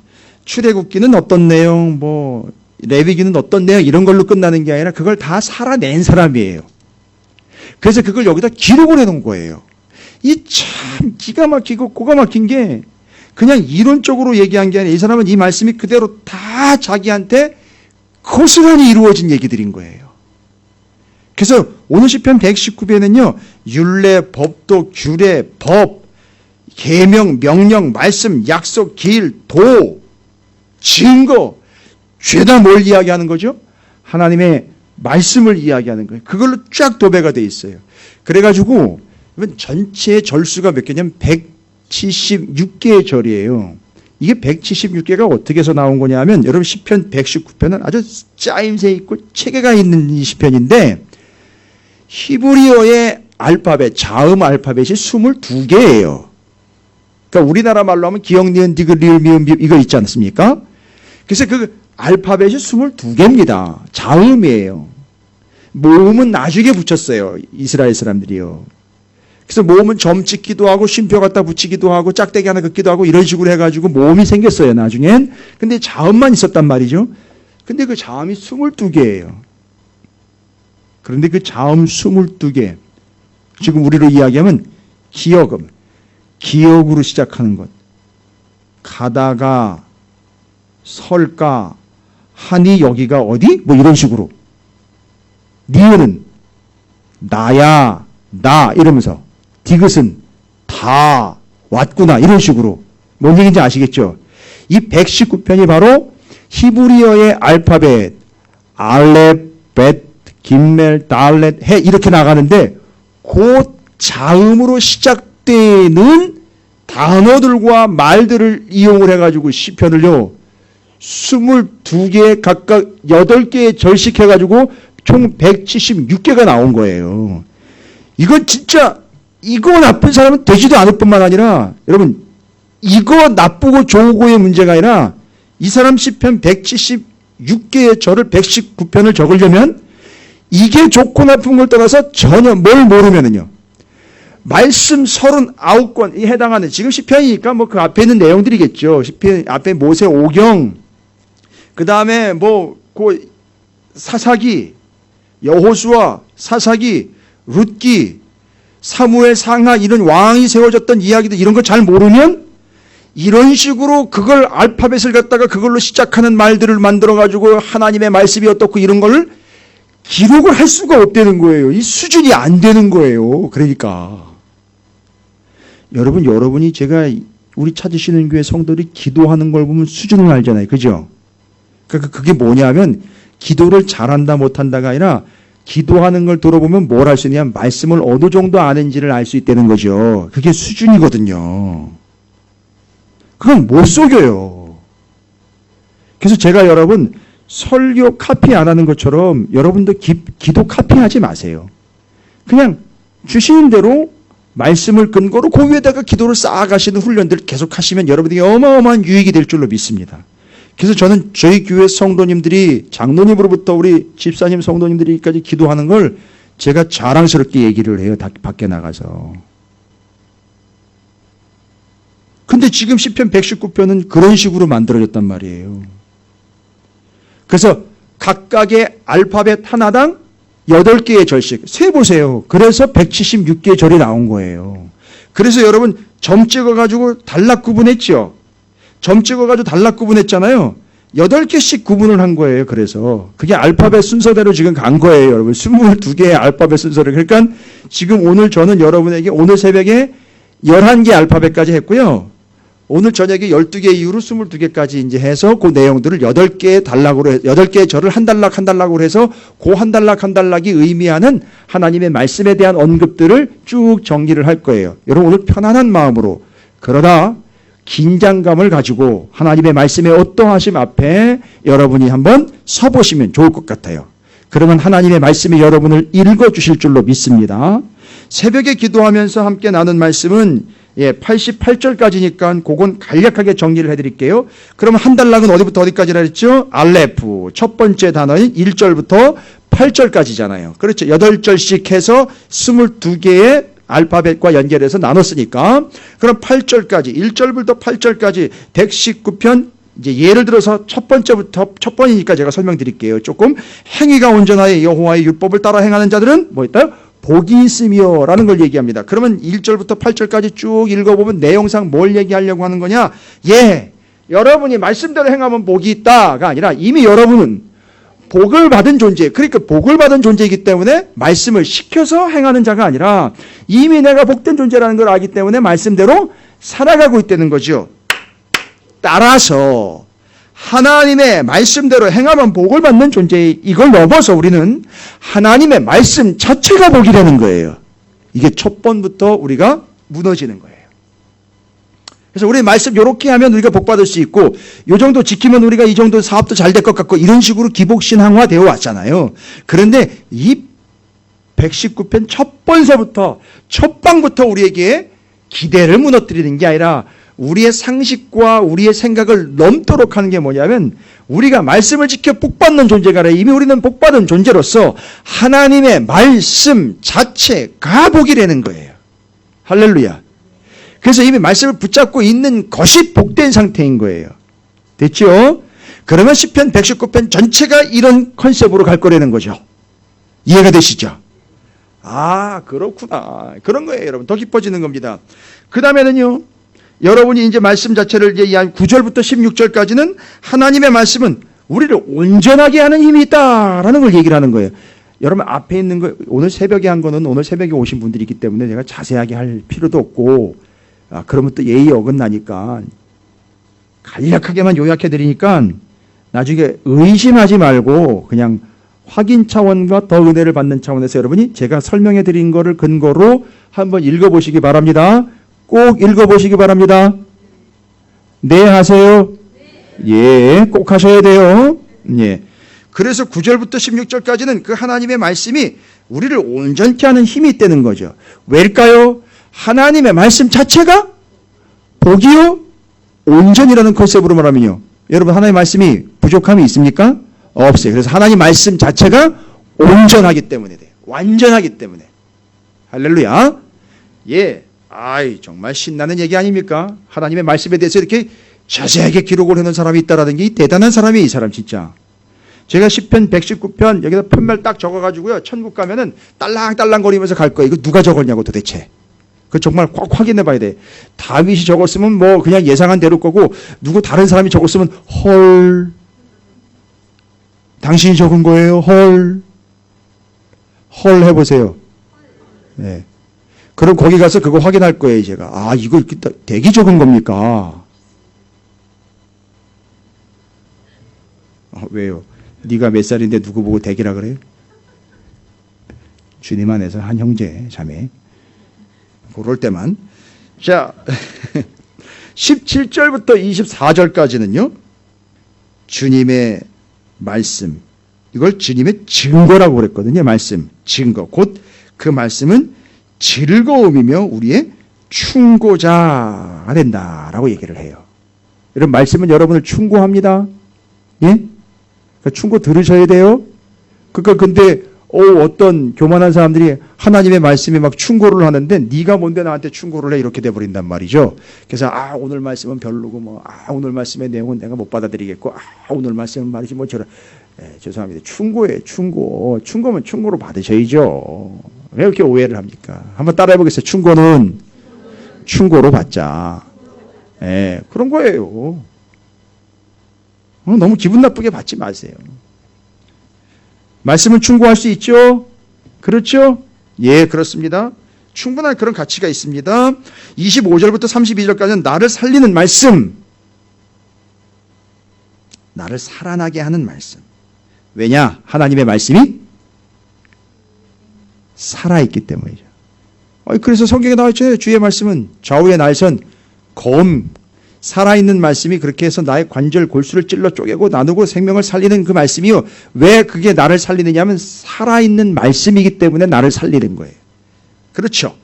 출애굽기는 어떤 내용 뭐 레위기는 어떤 내용 이런 걸로 끝나는 게 아니라 그걸 다 살아낸 사람이에요. 그래서 그걸 여기다 기록을 해놓은 거예요. 이 참 기가 막히고 고가 막힌 게 그냥 이론적으로 얘기한 게 아니라 이 사람은 이 말씀이 그대로 다 자기한테 고스란히 이루어진 얘기들인 거예요. 그래서 오늘 시편 119편은요 율례, 법도, 규례, 법, 계명, 명령, 말씀, 약속, 길, 도, 증거 죄다 뭘 이야기하는 거죠? 하나님의 말씀을 이야기하는 거예요. 그걸로 쫙 도배가 돼 있어요. 그래가지고 전체 절수가 몇 개냐면 176개의 절이에요. 이게 176개가 어떻게 해서 나온 거냐면 여러분 시편 119편은 아주 짜임새 있고 체계가 있는 이 시편인데 히브리어의 알파벳, 자음 알파벳이 22개예요. 그러니까 우리나라 말로 하면 기역, 니은, 디귿, 리을, 미음, 비읍 이거 있지 않습니까? 그래서 그 알파벳이 22개입니다. 자음이에요. 모음은 나중에 붙였어요. 이스라엘 사람들이요. 그래서 모음은 점 찍기도 하고 쉼표 갖다 붙이기도 하고 짝대기 하나 긋기도 하고 이런 식으로 해가지고 모음이 생겼어요. 나중엔. 근데 자음만 있었단 말이죠. 근데 그 자음이 22개예요. 그런데 그 자음 22개 지금 우리로 이야기하면 기역음 기역으로 시작하는 것 가다가 설까 하니 여기가 어디? 뭐 이런 식으로 니은은 나야 나 이러면서 디귿은 다 왔구나 이런 식으로 뭔 얘기인지 아시겠죠? 이 119편이 바로 히브리어의 알파벳 알렙, 벳, 김멜, 달렛, 해 이렇게 나가는데 그 자음으로 시작되는 단어들과 말들을 이용을 해가지고 시편을요 22개 각각 8개의 절씩 해가지고 총 176개가 나온 거예요. 이건 진짜 이거 나쁜 사람은 되지도 않을 뿐만 아니라 여러분 이거 나쁘고 좋고의 문제가 아니라 이 사람 시편 176개의 절을 119편을 적으려면 이게 좋고 나쁜 걸 떠나서 전혀 뭘 모르면은요 말씀 39권에 해당하는 지금 시편이니까 뭐 그 앞에 있는 내용들이겠죠. 시편 앞에 모세 오경 그 다음에 뭐 그 사사기 여호수아 사사기, 룻기, 사무엘 상하 이런 왕이 세워졌던 이야기들 이런 거 잘 모르면 이런 식으로 그걸 알파벳을 갖다가 그걸로 시작하는 말들을 만들어 가지고 하나님의 말씀이 어떻고 이런 걸 기록을 할 수가 없다는 거예요. 이 수준이 안 되는 거예요. 그러니까 여러분이 제가 우리 찾으시는 교회 성도들이 기도하는 걸 보면 수준을 알잖아요. 그죠? 그러니까 그게 뭐냐면 기도를 잘한다 못한다가 아니라 기도하는 걸 들어보면 뭘 할 수 있냐, 말씀을 어느 정도 아는지를 알 수 있다는 거죠. 그게 수준이거든요. 그건 못 속여요. 그래서 제가 여러분 설교 카피 안 하는 것처럼 여러분도 기도 카피하지 마세요. 그냥 주시는 대로 말씀을 근거로 그 위에다가 기도를 쌓아가시는 훈련들 계속 하시면 여러분들이 어마어마한 유익이 될 줄로 믿습니다. 그래서 저는 저희 교회 성도님들이 장로님으로부터 우리 집사님 성도님들이까지 기도하는 걸 제가 자랑스럽게 얘기를 해요. 밖에 나가서. 근데 지금 시편 119편은 그런 식으로 만들어졌단 말이에요. 그래서 각각의 알파벳 하나당 8개의 절씩 세보세요. 그래서 176개의 절이 나온 거예요. 그래서 여러분 점 찍어가지고 단락 구분했죠. 점 찍어가지고 단락 구분했잖아요. 8개씩 구분을 한 거예요. 그래서 그게 알파벳 순서대로 지금 간 거예요. 여러분 22개의 알파벳 순서를. 그러니까 지금 오늘 저는 여러분에게 오늘 새벽에 11개 알파벳까지 했고요. 오늘 저녁에 12개 이후로 22개까지 이제 해서 그 내용들을 8개의 단락으로 8개의 절을 한 단락 한 단락으로 해서 그 한 단락 한 단락이 의미하는 하나님의 말씀에 대한 언급들을 쭉 정리를 할 거예요. 여러분 오늘 편안한 마음으로 그러다 긴장감을 가지고 하나님의 말씀의 어떠하심 앞에 여러분이 한번 서보시면 좋을 것 같아요. 그러면 하나님의 말씀이 여러분을 읽어주실 줄로 믿습니다. 새벽에 기도하면서 함께 나눈 말씀은 88절까지니까 그건 간략하게 정리를 해드릴게요. 그러면 한 단락은 어디부터 어디까지라 했죠? 알레프, 첫 번째 단어인 1절부터 8절까지잖아요. 그렇죠. 8절씩 해서 22개의 알파벳과 연결해서 나눴으니까 그럼 8절까지, 1절부터 8절까지 119편 이제 예를 들어서 첫 번이니까 제가 설명드릴게요. 조금 행위가 온전하여 여호와의 율법을 따라 행하는 자들은 뭐 있다요? 복이 있으며 라는 걸 얘기합니다. 그러면 1절부터 8절까지 쭉 읽어보면 내용상 뭘 얘기하려고 하는 거냐? 여러분이 말씀대로 행하면 복이 있다가 아니라 이미 여러분은 복을 받은 존재, 그러니까 복을 받은 존재이기 때문에 말씀을 시켜서 행하는 자가 아니라 이미 내가 복된 존재라는 걸 알기 때문에 말씀대로 살아가고 있다는 거죠. 따라서 하나님의 말씀대로 행하면 복을 받는 존재, 이걸 넘어서 우리는 하나님의 말씀 자체가 복이라는 거예요. 이게 첫 번부터 우리가 무너지는 거예요. 그래서 우리 말씀 이렇게 하면 우리가 복 받을 수 있고 이 정도 지키면 우리가 이 정도 사업도 잘 될 것 같고 이런 식으로 기복신앙화 되어 왔잖아요. 그런데 이 119편 첫 번서부터 첫 방부터 우리에게 기대를 무너뜨리는 게 아니라 우리의 상식과 우리의 생각을 넘도록 하는 게 뭐냐면 우리가 말씀을 지켜 복받는 존재가 아니라 이미 우리는 복받은 존재로서 하나님의 말씀 자체가 복이라는 거예요. 할렐루야. 그래서 이미 말씀을 붙잡고 있는 것이 복된 상태인 거예요. 됐죠? 그러면 시편 119편 전체가 이런 컨셉으로 갈 거라는 거죠. 이해가 되시죠? 아, 그렇구나. 그런 거예요, 여러분. 더 깊어지는 겁니다. 그 다음에는요, 여러분이 이제 말씀 자체를 이제 9절부터 16절까지는 하나님의 말씀은 우리를 온전하게 하는 힘이 있다라는 걸 얘기를 하는 거예요. 여러분 앞에 있는 거 오늘 새벽에 한 거는 오늘 새벽에 오신 분들이 있기 때문에 제가 자세하게 할 필요도 없고 그러면 또 예의 어긋나니까 간략하게만 요약해 드리니까 나중에 의심하지 말고 그냥 확인 차원과 더 은혜를 받는 차원에서 여러분이 제가 설명해 드린 거를 근거로 한번 읽어보시기 바랍니다. 꼭 읽어보시기 바랍니다. 네 하세요? 예, 꼭 하셔야 돼요. 예. 그래서 9절부터 16절까지는 그 하나님의 말씀이 우리를 온전케 하는 힘이 있다는 거죠. 왜일까요? 하나님의 말씀 자체가 복이요? 온전이라는 컨셉으로 말하면요. 여러분 하나님의 말씀이 부족함이 있습니까? 없어요. 그래서 하나님 말씀 자체가 온전하기 때문에 돼요. 완전하기 때문에. 할렐루야. 예. 아이, 정말 신나는 얘기 아닙니까? 하나님의 말씀에 대해서 이렇게 자세하게 기록을 해놓은 사람이 있다라는 게 대단한 사람이에요, 이 사람 진짜. 제가 시편 119편 여기다 편말 딱 적어가지고요. 천국 가면은 딸랑딸랑거리면서 갈 거예요. 이거 누가 적었냐고 도대체. 그 정말 꼭 확인해 봐야 돼. 다윗이 적었으면 뭐 그냥 예상한 대로 거고 누구 다른 사람이 적었으면 헐. 당신이 적은 거예요. 헐. 헐 해보세요. 네. 그럼 거기 가서 그거 확인할 거예요. 제가. 아 이거 이렇게 대기 적은 겁니까? 왜요? 네가 몇 살인데 누구 보고 대기라 그래요? 주님 안에서 한 형제 자매. 그럴 때만. 자 17절부터 24절까지는요. 주님의 말씀. 이걸 주님의 증거라고 그랬거든요. 말씀. 증거. 곧 그 말씀은 즐거움이며 우리의 충고자가 된다라고 얘기를 해요. 이런 말씀은 여러분을 충고합니다. 예? 그러니까 충고 들으셔야 돼요. 그러니까 근데 어떤 교만한 사람들이 하나님의 말씀에 막 충고를 하는데 네가 뭔데 나한테 충고를 해 이렇게 돼버린단 말이죠. 그래서 오늘 말씀은 별로고 뭐 오늘 말씀의 내용은 내가 못 받아들이겠고 오늘 말씀은 말이지 뭐 저런 죄송합니다. 충고예요. 충고. 충고면 충고로 받으셔야죠. 왜 이렇게 오해를 합니까? 한번 따라해보겠어요. 충고는 충고로 받자. 그런 거예요. 너무 기분 나쁘게 받지 마세요. 말씀은 충고할 수 있죠? 그렇죠? 예, 그렇습니다. 충분한 그런 가치가 있습니다. 25절부터 32절까지는 나를 살리는 말씀. 나를 살아나게 하는 말씀. 왜냐? 하나님의 말씀이 살아있기 때문이죠. 그래서 성경에 나와 있잖아요. 주의 말씀은 좌우의 날선 검. 살아있는 말씀이 그렇게 해서 나의 관절 골수를 찔러 쪼개고 나누고 생명을 살리는 그 말씀이요. 왜 그게 나를 살리느냐 하면 살아있는 말씀이기 때문에 나를 살리는 거예요. 그렇죠.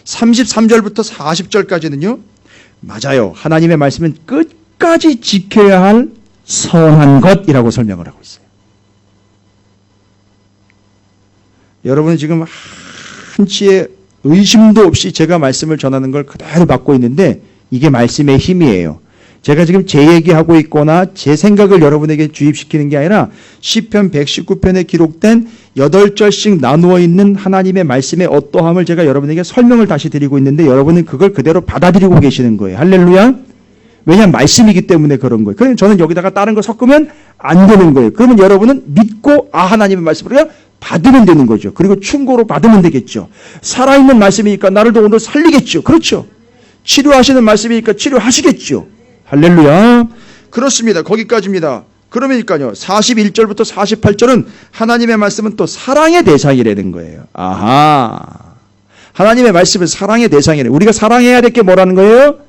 33절부터 40절까지는요. 맞아요. 하나님의 말씀은 끝까지 지켜야 할 선한 것이라고 설명을 하고 있어요. 여러분은 지금 한치의 의심도 없이 제가 말씀을 전하는 걸 그대로 받고 있는데 이게 말씀의 힘이에요. 제가 지금 제 얘기하고 있거나 제 생각을 여러분에게 주입시키는 게 아니라 시편 119편에 기록된 8절씩 나누어 있는 하나님의 말씀의 어떠함을 제가 여러분에게 설명을 다시 드리고 있는데 여러분은 그걸 그대로 받아들이고 계시는 거예요. 할렐루야. 왜냐하면 말씀이기 때문에 그런 거예요. 그럼 저는 여기다가 다른 거 섞으면 안 되는 거예요. 그러면 여러분은 믿고 하나님의 말씀을 받으면 되는 거죠. 그리고 충고로 받으면 되겠죠. 살아있는 말씀이니까 나를 더 오늘 살리겠죠. 그렇죠. 치료하시는 말씀이니까 치료하시겠죠. 할렐루야. 그렇습니다. 거기까지입니다. 그러니까요. 41절부터 48절은 하나님의 말씀은 또 사랑의 대상이라는 거예요. 아하. 하나님의 말씀은 사랑의 대상이래. 우리가 사랑해야 될 게 뭐라는 거예요?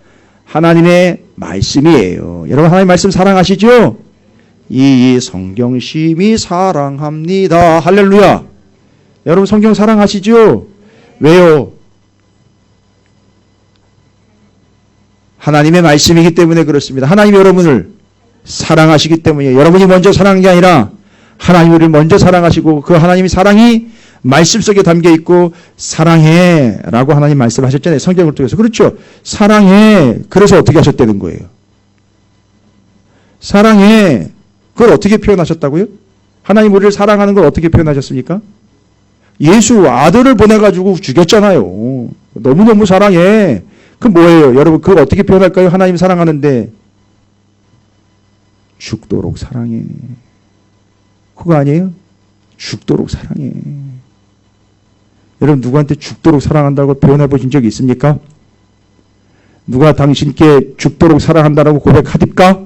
하나님의 말씀이에요. 여러분 하나님의 말씀 사랑하시죠? 이 성경 심히 사랑합니다. 할렐루야. 여러분 성경 사랑하시죠? 왜요? 하나님의 말씀이기 때문에 그렇습니다. 하나님이 여러분을 사랑하시기 때문에 여러분이 먼저 사랑한 게 아니라 하나님이 우리를 먼저 사랑하시고 그 하나님의 사랑이 말씀 속에 담겨 있고 사랑해 라고 하나님 말씀하셨잖아요. 성경을 통해서. 그렇죠. 사랑해. 그래서 어떻게 하셨다는 거예요. 사랑해. 그걸 어떻게 표현하셨다고요? 하나님 우리를 사랑하는 걸 어떻게 표현하셨습니까? 예수 아들을 보내가지고 죽였잖아요. 너무너무 사랑해. 그 뭐예요? 여러분 그걸 어떻게 표현할까요? 하나님 사랑하는데 죽도록 사랑해. 그거 아니에요? 죽도록 사랑해. 여러분 누구한테 죽도록 사랑한다고 표현해 보신 적이 있습니까? 누가 당신께 죽도록 사랑한다라고 고백하십니까?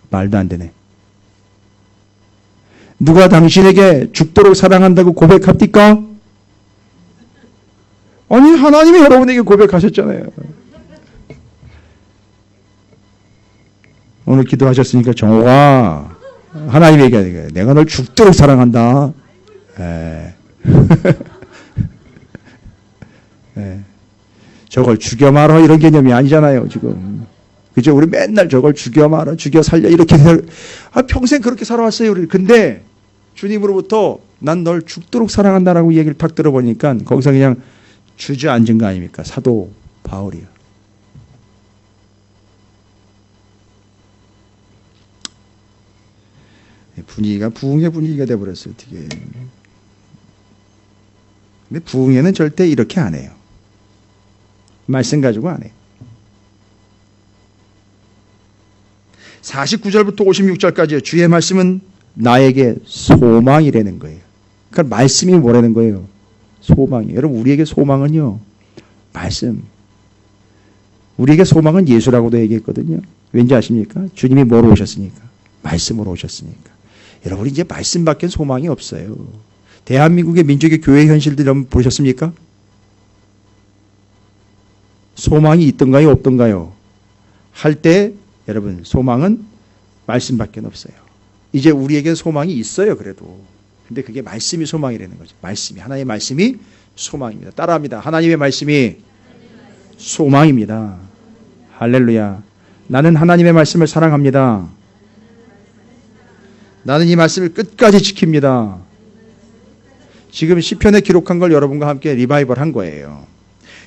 말도 안 되네. 누가 당신에게 죽도록 사랑한다고 고백합니까? 아니 하나님이 여러분에게 고백하셨잖아요. 오늘 기도하셨으니까 정호가 하나님에게 내가 널 죽도록 사랑한다. 저걸 죽여 말어 이런 개념이 아니잖아요 지금. 그죠? 우리 맨날 저걸 죽여 말어 죽여 살려 이렇게 평생 그렇게 살아왔어요 우리. 근데 주님으로부터 난 널 죽도록 사랑한다라고 얘기를 탁 들어보니까 거기서 그냥 주저앉은 거 아닙니까? 사도 바울이요. 분위기가 부흥의 분위기가 돼버렸어요. 어떻게. 근데 부흥회는 절대 이렇게 안 해요. 말씀 가지고 안 해요. 49절부터 56절까지요. 주의 말씀은 나에게 소망이라는 거예요. 그러니까 말씀이 뭐라는 거예요? 소망이에요. 여러분 우리에게 소망은요. 말씀. 우리에게 소망은 예수라고도 얘기했거든요. 왠지 아십니까? 주님이 뭐로 오셨으니까? 말씀으로 오셨으니까. 여러분 이제 말씀밖에 소망이 없어요. 대한민국의 민족의 교회 현실들 여러분 보셨습니까? 소망이 있던가요? 없던가요? 할 때 여러분 소망은 말씀밖에 없어요. 이제 우리에게 소망이 있어요. 그래도. 근데 그게 말씀이 소망이라는 거죠. 말씀이. 하나님의 말씀이 소망입니다. 따라합니다. 하나님의 말씀이 소망입니다. 할렐루야. 나는 하나님의 말씀을 사랑합니다. 나는 이 말씀을 끝까지 지킵니다. 지금 시편에 기록한 걸 여러분과 함께 리바이벌 한 거예요.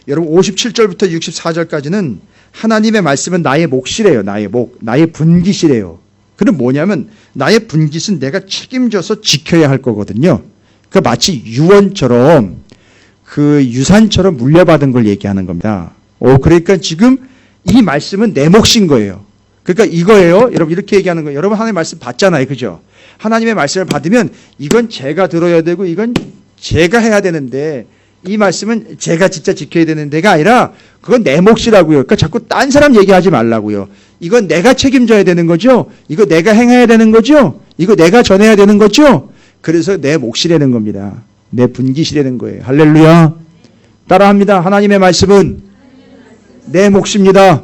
여러분 57절부터 64절까지는 하나님의 말씀은 나의 몫이래요. 나의 목, 나의 분깃이래요. 그럼 뭐냐면 나의 분깃은 내가 책임져서 지켜야 할 거거든요. 그 마치 유언처럼 그 유산처럼 물려받은 걸 얘기하는 겁니다. 그러니까 지금 이 말씀은 내 몫인 거예요. 그러니까 이거예요. 여러분 이렇게 얘기하는 거예요. 여러분 하나님의 말씀 받잖아요. 그죠? 하나님의 말씀을 받으면 이건 제가 들어야 되고 이건 제가 해야 되는데 이 말씀은 제가 진짜 지켜야 되는 데가 아니라 그건 내 몫이라고요. 그러니까 자꾸 딴 사람 얘기하지 말라고요. 이건 내가 책임져야 되는 거죠. 이거 내가 행해야 되는 거죠. 이거 내가 전해야 되는 거죠. 그래서 내 몫이라는 겁니다. 내 분깃이라는 거예요. 할렐루야. 따라합니다. 하나님의 말씀은 내 몫입니다.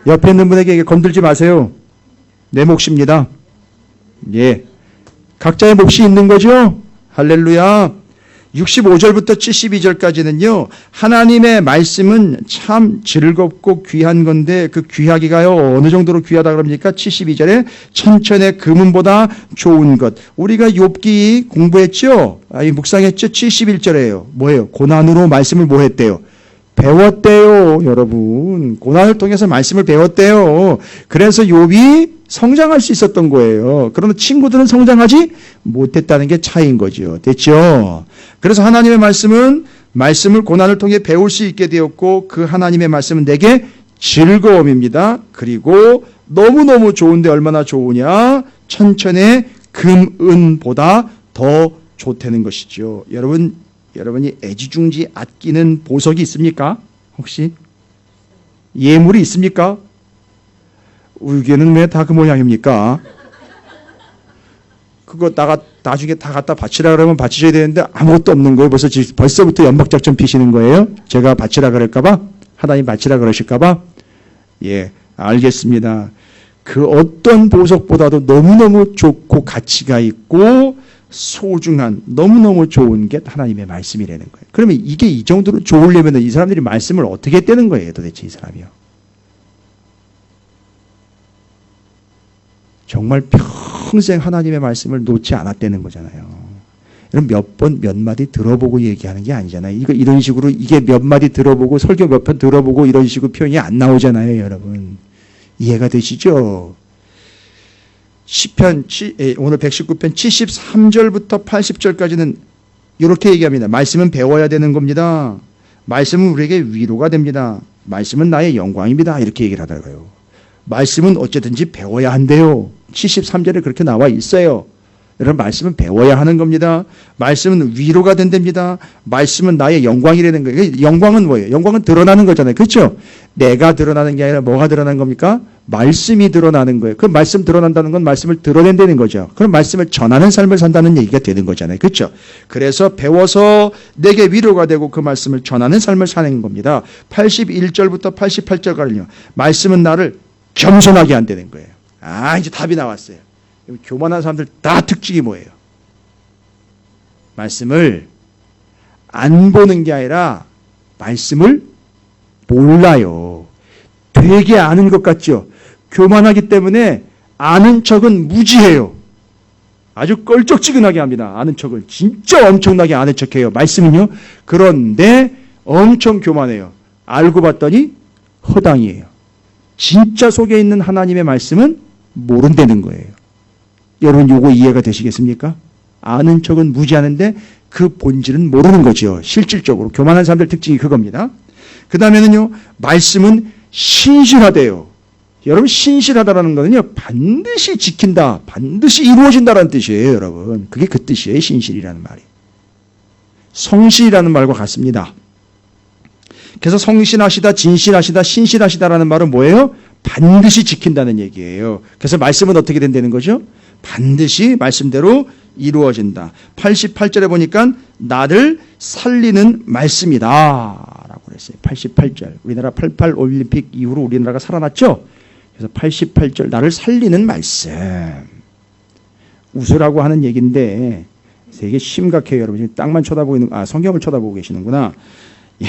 옆에 있는 분에게 건들지 마세요. 내 몫입니다. 예. 각자의 몫이 있는 거죠. 할렐루야. 65절부터 72절까지는요. 하나님의 말씀은 참 즐겁고 귀한 건데 그 귀하기가요. 어느 정도로 귀하다 그럽니까? 72절에 천천의 금은보다 좋은 것. 우리가 욥기 공부했죠? 묵상했죠? 71절에요. 뭐예요? 고난으로 말씀을 뭐 했대요? 배웠대요. 여러분. 고난을 통해서 말씀을 배웠대요. 그래서 욥이 성장할 수 있었던 거예요. 그러나 친구들은 성장하지 못했다는 게 차이인 거죠. 됐죠? 그래서 하나님의 말씀은 말씀을 고난을 통해 배울 수 있게 되었고 그 하나님의 말씀은 내게 즐거움입니다. 그리고 너무너무 좋은데 얼마나 좋으냐? 천천의 금은보다 더 좋다는 것이죠. 여러분이 애지중지 아끼는 보석이 있습니까? 혹시? 예물이 있습니까? 우리에게는 왜 다 그 모양입니까? 그거 나중에 다 갖다 바치라 그러면 바치셔야 되는데 아무것도 없는 거예요. 벌써부터 연막작전 피시는 거예요. 제가 바치라 그럴까봐? 하나님 바치라 그러실까봐? 예, 알겠습니다. 그 어떤 보석보다도 너무너무 좋고 가치가 있고 소중한 너무너무 좋은 게 하나님의 말씀이라는 거예요. 그러면 이게 이 정도로 좋으려면 이 사람들이 말씀을 어떻게 떼는 거예요? 도대체 이 사람이요. 정말 평생 하나님의 말씀을 놓지 않았다는 거잖아요. 여러분 몇 마디 들어보고 얘기하는 게 아니잖아요. 이런 식으로 이게 몇 마디 들어보고 설교 몇 편 들어보고 이런 식으로 표현이 안 나오잖아요. 여러분. 이해가 되시죠? 시편 오늘 119편 73절부터 80절까지는 이렇게 얘기합니다. 말씀은 배워야 되는 겁니다. 말씀은 우리에게 위로가 됩니다. 말씀은 나의 영광입니다. 이렇게 얘기를 하더라고요. 말씀은 어쨌든지 배워야 한대요. 73절에 그렇게 나와 있어요. 여러분 말씀은 배워야 하는 겁니다. 말씀은 위로가 된답니다. 말씀은 나의 영광이라는 거예요. 영광은 뭐예요? 영광은 드러나는 거잖아요. 그렇죠? 내가 드러나는 게 아니라 뭐가 드러나는 겁니까? 말씀이 드러나는 거예요. 그 말씀 드러난다는 건 말씀을 드러낸다는 거죠. 그럼 말씀을 전하는 삶을 산다는 얘기가 되는 거잖아요. 그렇죠? 그래서 배워서 내게 위로가 되고 그 말씀을 전하는 삶을 사는 겁니다. 81절부터 88절까지는요. 말씀은 나를 겸손하게 한다는 거예요. 이제 답이 나왔어요. 교만한 사람들 다 특징이 뭐예요? 말씀을 안 보는 게 아니라 말씀을 몰라요. 되게 아는 것 같죠? 교만하기 때문에 아는 척은 무지해요. 아주 껄쩍지근하게 합니다. 아는 척을. 진짜 엄청나게 아는 척해요. 말씀은요. 그런데 엄청 교만해요. 알고 봤더니 허당이에요. 진짜 속에 있는 하나님의 말씀은 모른다는 거예요. 여러분 요거 이해가 되시겠습니까? 아는 척은 무지하는데 그 본질은 모르는 거죠. 실질적으로. 교만한 사람들 특징이 그겁니다. 그 다음에는요, 말씀은 신실하대요. 여러분, 신실하다라는 거는요, 반드시 지킨다, 반드시 이루어진다라는 뜻이에요, 여러분. 그게 그 뜻이에요, 신실이라는 말이. 성실이라는 말과 같습니다. 그래서 성실하시다, 진실하시다, 신실하시다라는 말은 뭐예요? 반드시 지킨다는 얘기예요. 그래서 말씀은 어떻게 된다는 거죠? 반드시 말씀대로 이루어진다. 88절에 보니까 나를 살리는 말씀이다 라고 그랬어요. 88절. 우리나라 88 올림픽 이후로 우리나라가 살아났죠? 그래서 88절 나를 살리는 말씀. 웃으라고 하는 얘기인데 되게 심각해요. 여러분 지금 땅만 쳐다보고 있는 성경을 쳐다보고 계시는구나. 예.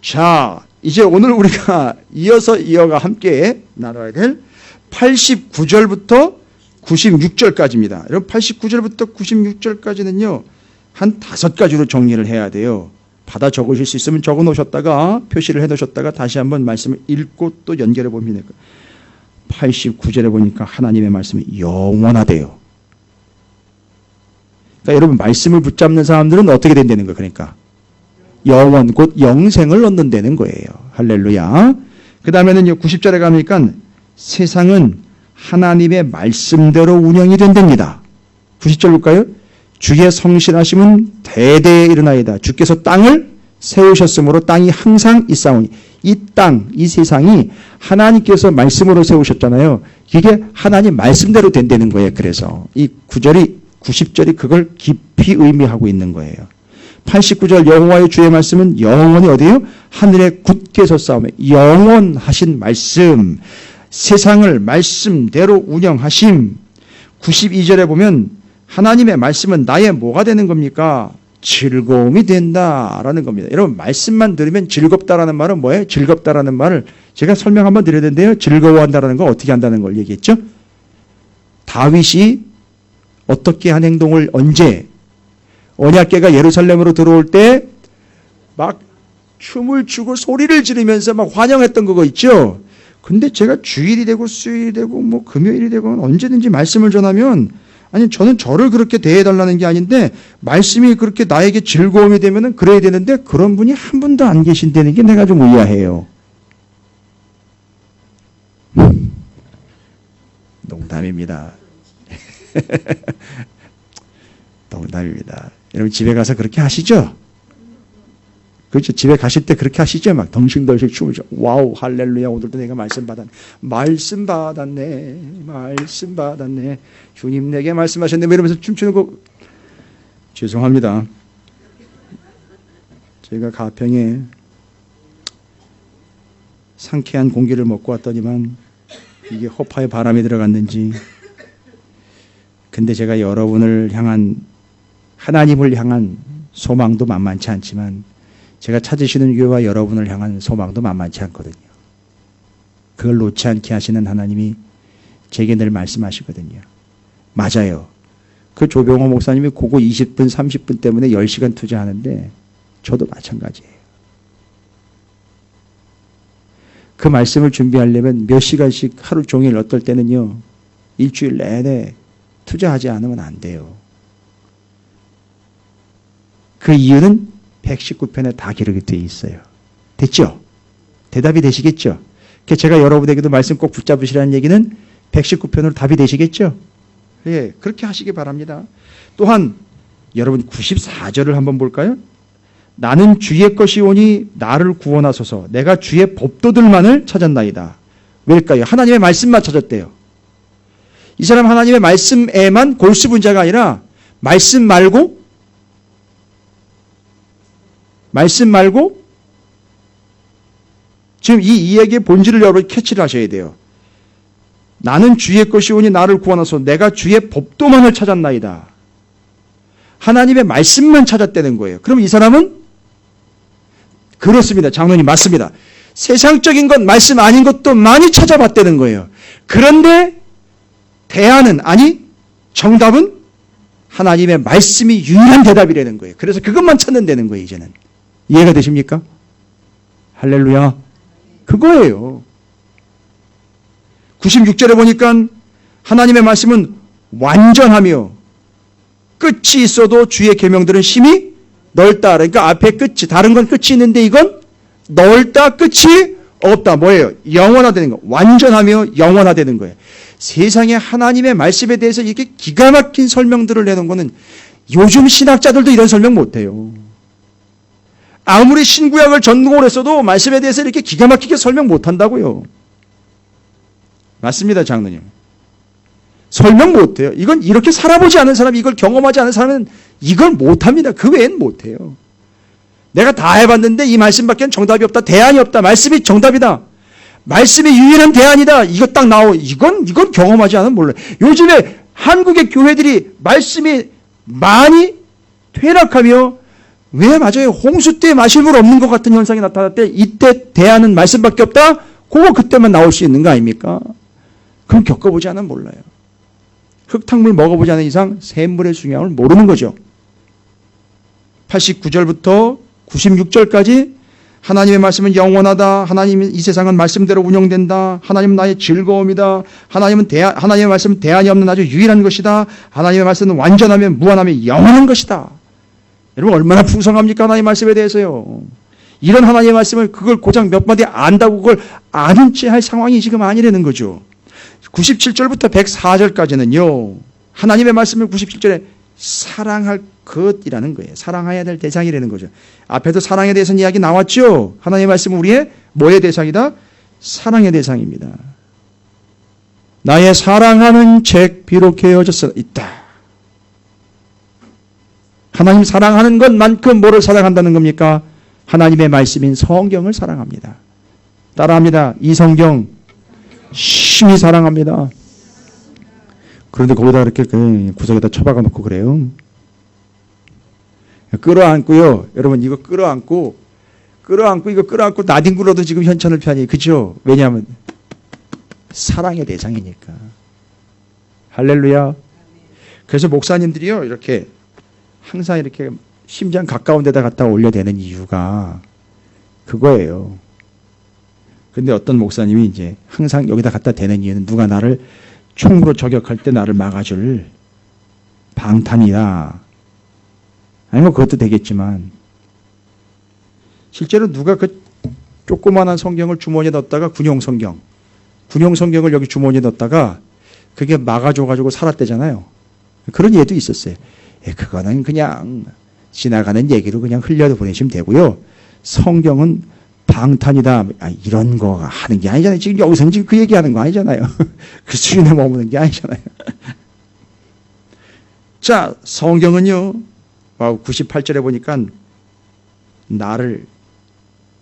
자, 이제 오늘 우리가 이어가 함께 나눠야 될 89절부터 96절까지입니다. 여러분 89절부터 96절까지는요. 한 5가지로 정리를 해야 돼요. 받아 적으실 수 있으면 적어 놓으셨다가 표시를 해 놓으셨다가 다시 한번 말씀을 읽고 또 연결해 보면 됩니다. 89절에 보니까 하나님의 말씀이 영원하대요. 그러니까 여러분 말씀을 붙잡는 사람들은 어떻게 된다는 거예요? 그러니까 영원 곧 영생을 얻는다는 거예요. 할렐루야. 그 다음에는요 90절에 가니까 세상은 하나님의 말씀대로 운영이 된답니다. 90절 볼까요? 주의 성실하심은 대대에 일어나이다. 주께서 땅을 세우셨으므로 땅이 항상 있사오니 이 땅, 이 세상이 하나님께서 말씀으로 세우셨잖아요. 이게 하나님 말씀대로 된다는 거예요. 그래서 이 90절이 그걸 깊이 의미하고 있는 거예요. 89절 여호와의 주의 말씀은 영원히 어디에요? 하늘에 굳게 섰사오며 영원하신 말씀, 세상을 말씀대로 운영하심. 92절에 보면 하나님의 말씀은 나의 뭐가 되는 겁니까? 즐거움이 된다라는 겁니다. 여러분 말씀만 들으면 즐겁다라는 말은 뭐예요? 즐겁다라는 말을 제가 설명 한번 드려야 되는데요. 즐거워한다라는 거 어떻게 한다는 걸 얘기했죠? 다윗이 어떻게 한 행동을 언제 언약궤가 예루살렘으로 들어올 때 막 춤을 추고 소리를 지르면서 막 환영했던 그거 있죠? 근데 제가 주일이 되고 수요일이 되고 뭐 금요일이 되고 언제든지 말씀을 전하면 아니 저는 저를 그렇게 대해달라는 게 아닌데 말씀이 그렇게 나에게 즐거움이 되면은 그래야 되는데 그런 분이 한 분도 안 계신다는 게 내가 좀 의아해요. 농담입니다. 농담입니다. 여러분 집에 가서 그렇게 하시죠? 그렇죠. 집에 가실 때 그렇게 하시죠? 막 덩실덩실 춤을 춰. 와우, 할렐루야. 오늘도 내가 말씀 받았네. 말씀 받았네. 말씀 받았네. 주님 내게 말씀하셨네. 이러면서 춤추는 거. 죄송합니다. 제가 가평에 상쾌한 공기를 먹고 왔더니만 이게 허파에 바람이 들어갔는지. 근데 제가 여러분을 향한 하나님을 향한 소망도 만만치 않지만 제가 찾으시는 교회와 여러분을 향한 소망도 만만치 않거든요. 그걸 놓지 않게 하시는 하나님이 제게 늘 말씀하시거든요. 맞아요. 그 조병호 목사님이 그거 20분, 30분 때문에 10시간 투자하는데 저도 마찬가지예요. 그 말씀을 준비하려면 몇 시간씩 하루 종일 어떨 때는요. 일주일 내내 투자하지 않으면 안 돼요. 그 이유는 119편에 다 기록이 되어 있어요. 됐죠? 대답이 되시겠죠? 제가 여러분에게도 말씀 꼭 붙잡으시라는 얘기는 119편으로 답이 되시겠죠? 예, 그렇게 하시기 바랍니다. 또한 여러분 94절을 한번 볼까요? 나는 주의 것이 오니 나를 구원하소서. 내가 주의 법도들만을 찾았나이다. 왜일까요? 하나님의 말씀만 찾았대요. 이 사람 하나님의 말씀에만 골수분자가 아니라 말씀 말고 지금 이 이야기의 본질을 여러분 캐치를 하셔야 돼요. 나는 주의 것이 오니 나를 구원하소서. 내가 주의 법도만을 찾았나이다. 하나님의 말씀만 찾았다는 거예요. 그럼 이 사람은 그렇습니다. 장로님 맞습니다. 세상적인 것 말씀 아닌 것도 많이 찾아봤다는 거예요. 그런데 대안은 정답은 하나님의 말씀이 유일한 대답이라는 거예요. 그래서 그것만 찾는다는 거예요. 이제는 이해가 되십니까? 할렐루야. 그거예요. 96절에 보니까 하나님의 말씀은 완전하며 끝이 있어도 주의 계명들은 심히 넓다. 그러니까 앞에 끝이 다른 건 끝이 있는데 이건 넓다 끝이 없다. 뭐예요? 영원화되는 거. 완전하며 영원화되는 거예요. 세상에 하나님의 말씀에 대해서 이렇게 기가 막힌 설명들을 내놓은 거는 요즘 신학자들도 이런 설명 못해요. 아무리 신구약을 전공을 했어도 말씀에 대해서 이렇게 기가 막히게 설명 못한다고요. 맞습니다, 장로님. 설명 못해요. 이건 이렇게 살아보지 않은 사람이, 이걸 경험하지 않은 사람은 이걸 못합니다. 그 외엔 못해요. 내가 다 해봤는데 이 말씀밖에 정답이 없다. 대안이 없다. 말씀이 정답이다. 말씀이 유일한 대안이다. 이거 딱 나오. 이건 경험하지 않으면 몰라요. 요즘에 한국의 교회들이 말씀이 많이 퇴락하며 왜 맞아요? 홍수 때 마실 물 없는 것 같은 현상이 나타날 때 이때 대안은 말씀밖에 없다? 그거 그때만 나올 수 있는 거 아닙니까? 그럼 겪어보지 않으면 몰라요. 흙탕물 먹어보지 않은 이상 샘물의 중요함을 모르는 거죠. 89절부터 96절까지 하나님의 말씀은 영원하다. 하나님은 이 세상은 말씀대로 운영된다. 하나님은 나의 즐거움이다. 하나님의 말씀은 대안이 없는 아주 유일한 것이다. 하나님의 말씀은 완전하며 무한하며 영원한 것이다. 여러분 얼마나 풍성합니까? 하나님의 말씀에 대해서요. 이런 하나님의 말씀을 그걸 고작 몇 마디 안다고 그걸 아는 채 할 상황이 지금 아니라는 거죠. 97절부터 104절까지는요. 하나님의 말씀을 97절에 사랑할 것이라는 거예요. 사랑해야 될 대상이라는 거죠. 앞에도 사랑에 대해서는 이야기 나왔죠. 하나님의 말씀은 우리의 뭐의 대상이다? 사랑의 대상입니다. 나의 사랑하는 책 비록 헤어졌어 있다. 하나님 사랑하는 것만큼 뭐를 사랑한다는 겁니까? 하나님의 말씀인 성경을 사랑합니다. 따라합니다. 이 성경 심히 사랑합니다. 그런데 거기다 이렇게 구석에다 처박아 놓고 그래요. 끌어안고요. 여러분 이거 끌어안고 나뒹굴어도 지금 현찮을 편이에요. 그죠? 왜냐하면 사랑의 대상이니까. 할렐루야. 그래서 목사님들이요. 이렇게 항상 이렇게 심장 가까운 데다 갖다 올려대는 이유가 그거예요. 근데 어떤 목사님이 이제 항상 여기다 갖다 대는 이유는 누가 나를 총으로 저격할 때 나를 막아줄 방탄이다. 아니 뭐 그것도 되겠지만 실제로 누가 그 조그마한 성경을 주머니에 넣었다가 군용 성경을 여기 주머니에 넣었다가 그게 막아줘가지고 살았대잖아요. 그런 예도 있었어요. 그거는 그냥 지나가는 얘기로 그냥 흘려도 보내시면 되고요. 성경은 방탄이다. 이런 거 하는 게 아니잖아요. 지금 여기서는 지금 그 얘기하는 거 아니잖아요. 그 수준에 머무는 게 아니잖아요. 자, 성경은요. 98절에 보니까 나를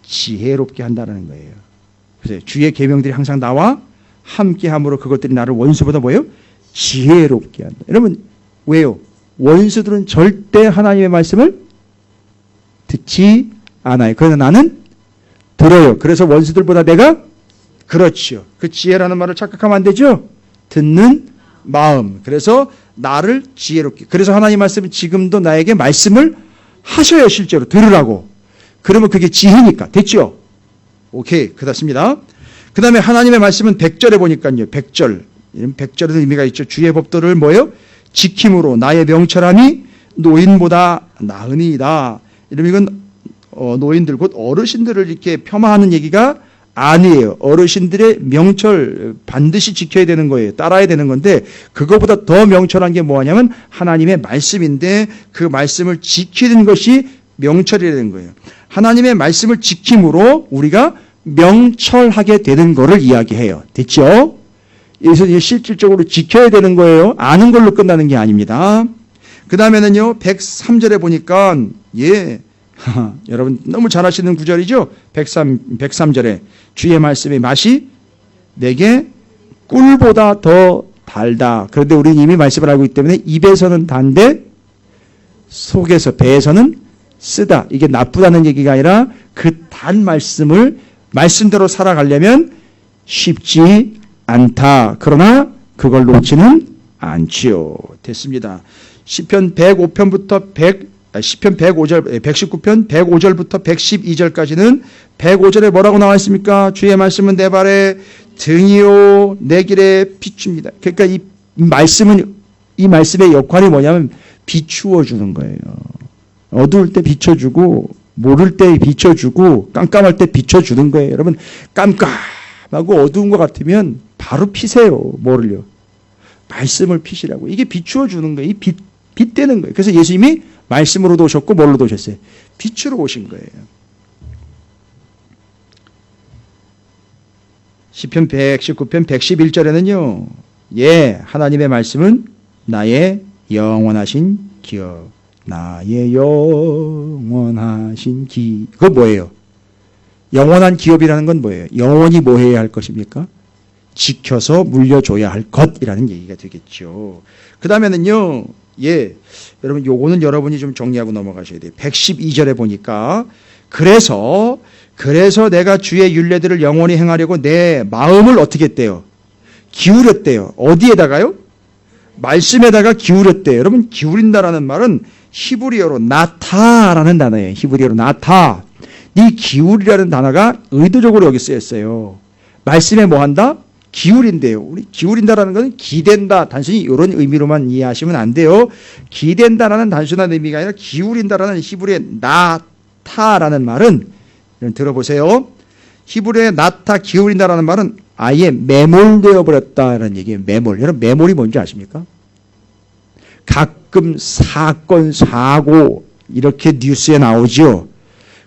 지혜롭게 한다는 거예요. 그래서 주의 계명들이 항상 나와 함께함으로 그것들이 나를 원수보다 뭐예요? 지혜롭게 한다. 여러분 왜요? 원수들은 절대 하나님의 말씀을 듣지 않아요. 그러나 나는 들어요. 그래서 원수들보다 내가 그렇지요. 그 지혜라는 말을 착각하면 안 되죠. 듣는 마음. 그래서 나를 지혜롭게. 그래서 하나님 말씀은 지금도 나에게 말씀을 하셔요. 실제로 들으라고. 그러면 그게 지혜니까. 됐죠? 오케이. 그렇습니다. 그 다음에 하나님의 말씀은 100절에 보니까요. 100절. 이런 100절에도 의미가 있죠. 주의 법도를 뭐예요? 지킴으로 나의 명철함이 노인보다 나으니이다. 이러면 이건 노인들 곧 어르신들을 이렇게 폄하하는 얘기가 아니에요. 어르신들의 명철 반드시 지켜야 되는 거예요. 따라야 되는 건데 그거보다 더 명철한 게 뭐냐면 하나님의 말씀인데 그 말씀을 지키는 것이 명철이라는 거예요. 하나님의 말씀을 지킴으로 우리가 명철하게 되는 거를 이야기해요. 됐죠? 그래서 실질적으로 지켜야 되는 거예요. 아는 걸로 끝나는 게 아닙니다. 그 다음에는요. 103절에 보니까 여러분 너무 잘 아시는 구절이죠. 103절에 주의 말씀의 맛이 내게 꿀보다 더 달다. 그런데 우리는 이미 말씀을 알고 있기 때문에 입에서는 단데 속에서 배에서는 쓰다. 이게 나쁘다는 얘기가 아니라 그 단 말씀을 말씀대로 살아가려면 쉽지 않다. 그러나 그걸 놓지는 않지요. 됐습니다. 시편 105편부터 119편 105절부터 112절까지는 105절에 뭐라고 나와 있습니까? 주의 말씀은 내 발에 등이요 내 길에 비춥니다. 그러니까 이 말씀은 이 말씀의 역할이 뭐냐면 비추어 주는 거예요. 어두울 때 비춰주고 모를 때 비춰주고 깜깜할 때 비춰주는 거예요. 여러분 깜깜하고 어두운 것 같으면 바로 피세요. 뭐를요? 말씀을 피시라고. 이게 비추어 주는 거예요. 이 빛되는 거예요. 그래서 예수님이 말씀으로도 오셨고 뭘로도 오셨어요? 빛으로 오신 거예요. 시편 119편 111절에는요. 하나님의 말씀은 나의 영원하신 기업. 나의 영원하신 기업. 그거 뭐예요? 영원한 기업이라는 건 뭐예요? 영원히 뭐 해야 할 것입니까? 지켜서 물려줘야 할 것이라는 얘기가 되겠죠. 그 다음에는요. 여러분 요거는 여러분이 좀 정리하고 넘어가셔야 돼요. 112절에 보니까 그래서 내가 주의 율례들을 영원히 행하려고 내 마음을 어떻게 했대요? 기울였대요. 어디에다가요? 말씀에다가 기울였대요. 여러분 기울인다라는 말은 히브리어로 나타라는 단어예요. 히브리어로 나타. 이 기울이라는 단어가 의도적으로 여기 쓰였어요. 말씀에 뭐 한다? 기울인대요. 우리 기울인다라는 것은 기댄다. 단순히 이런 의미로만 이해하시면 안 돼요. 기댄다라는 단순한 의미가 아니라 기울인다라는 히브리의 나타라는 말은 들어보세요. 히브리의 나타 기울인다라는 말은 아예 매몰되어 버렸다라는 얘기예요. 매몰. 여러분 매몰이 뭔지 아십니까? 가끔 사건, 사고 이렇게 뉴스에 나오죠.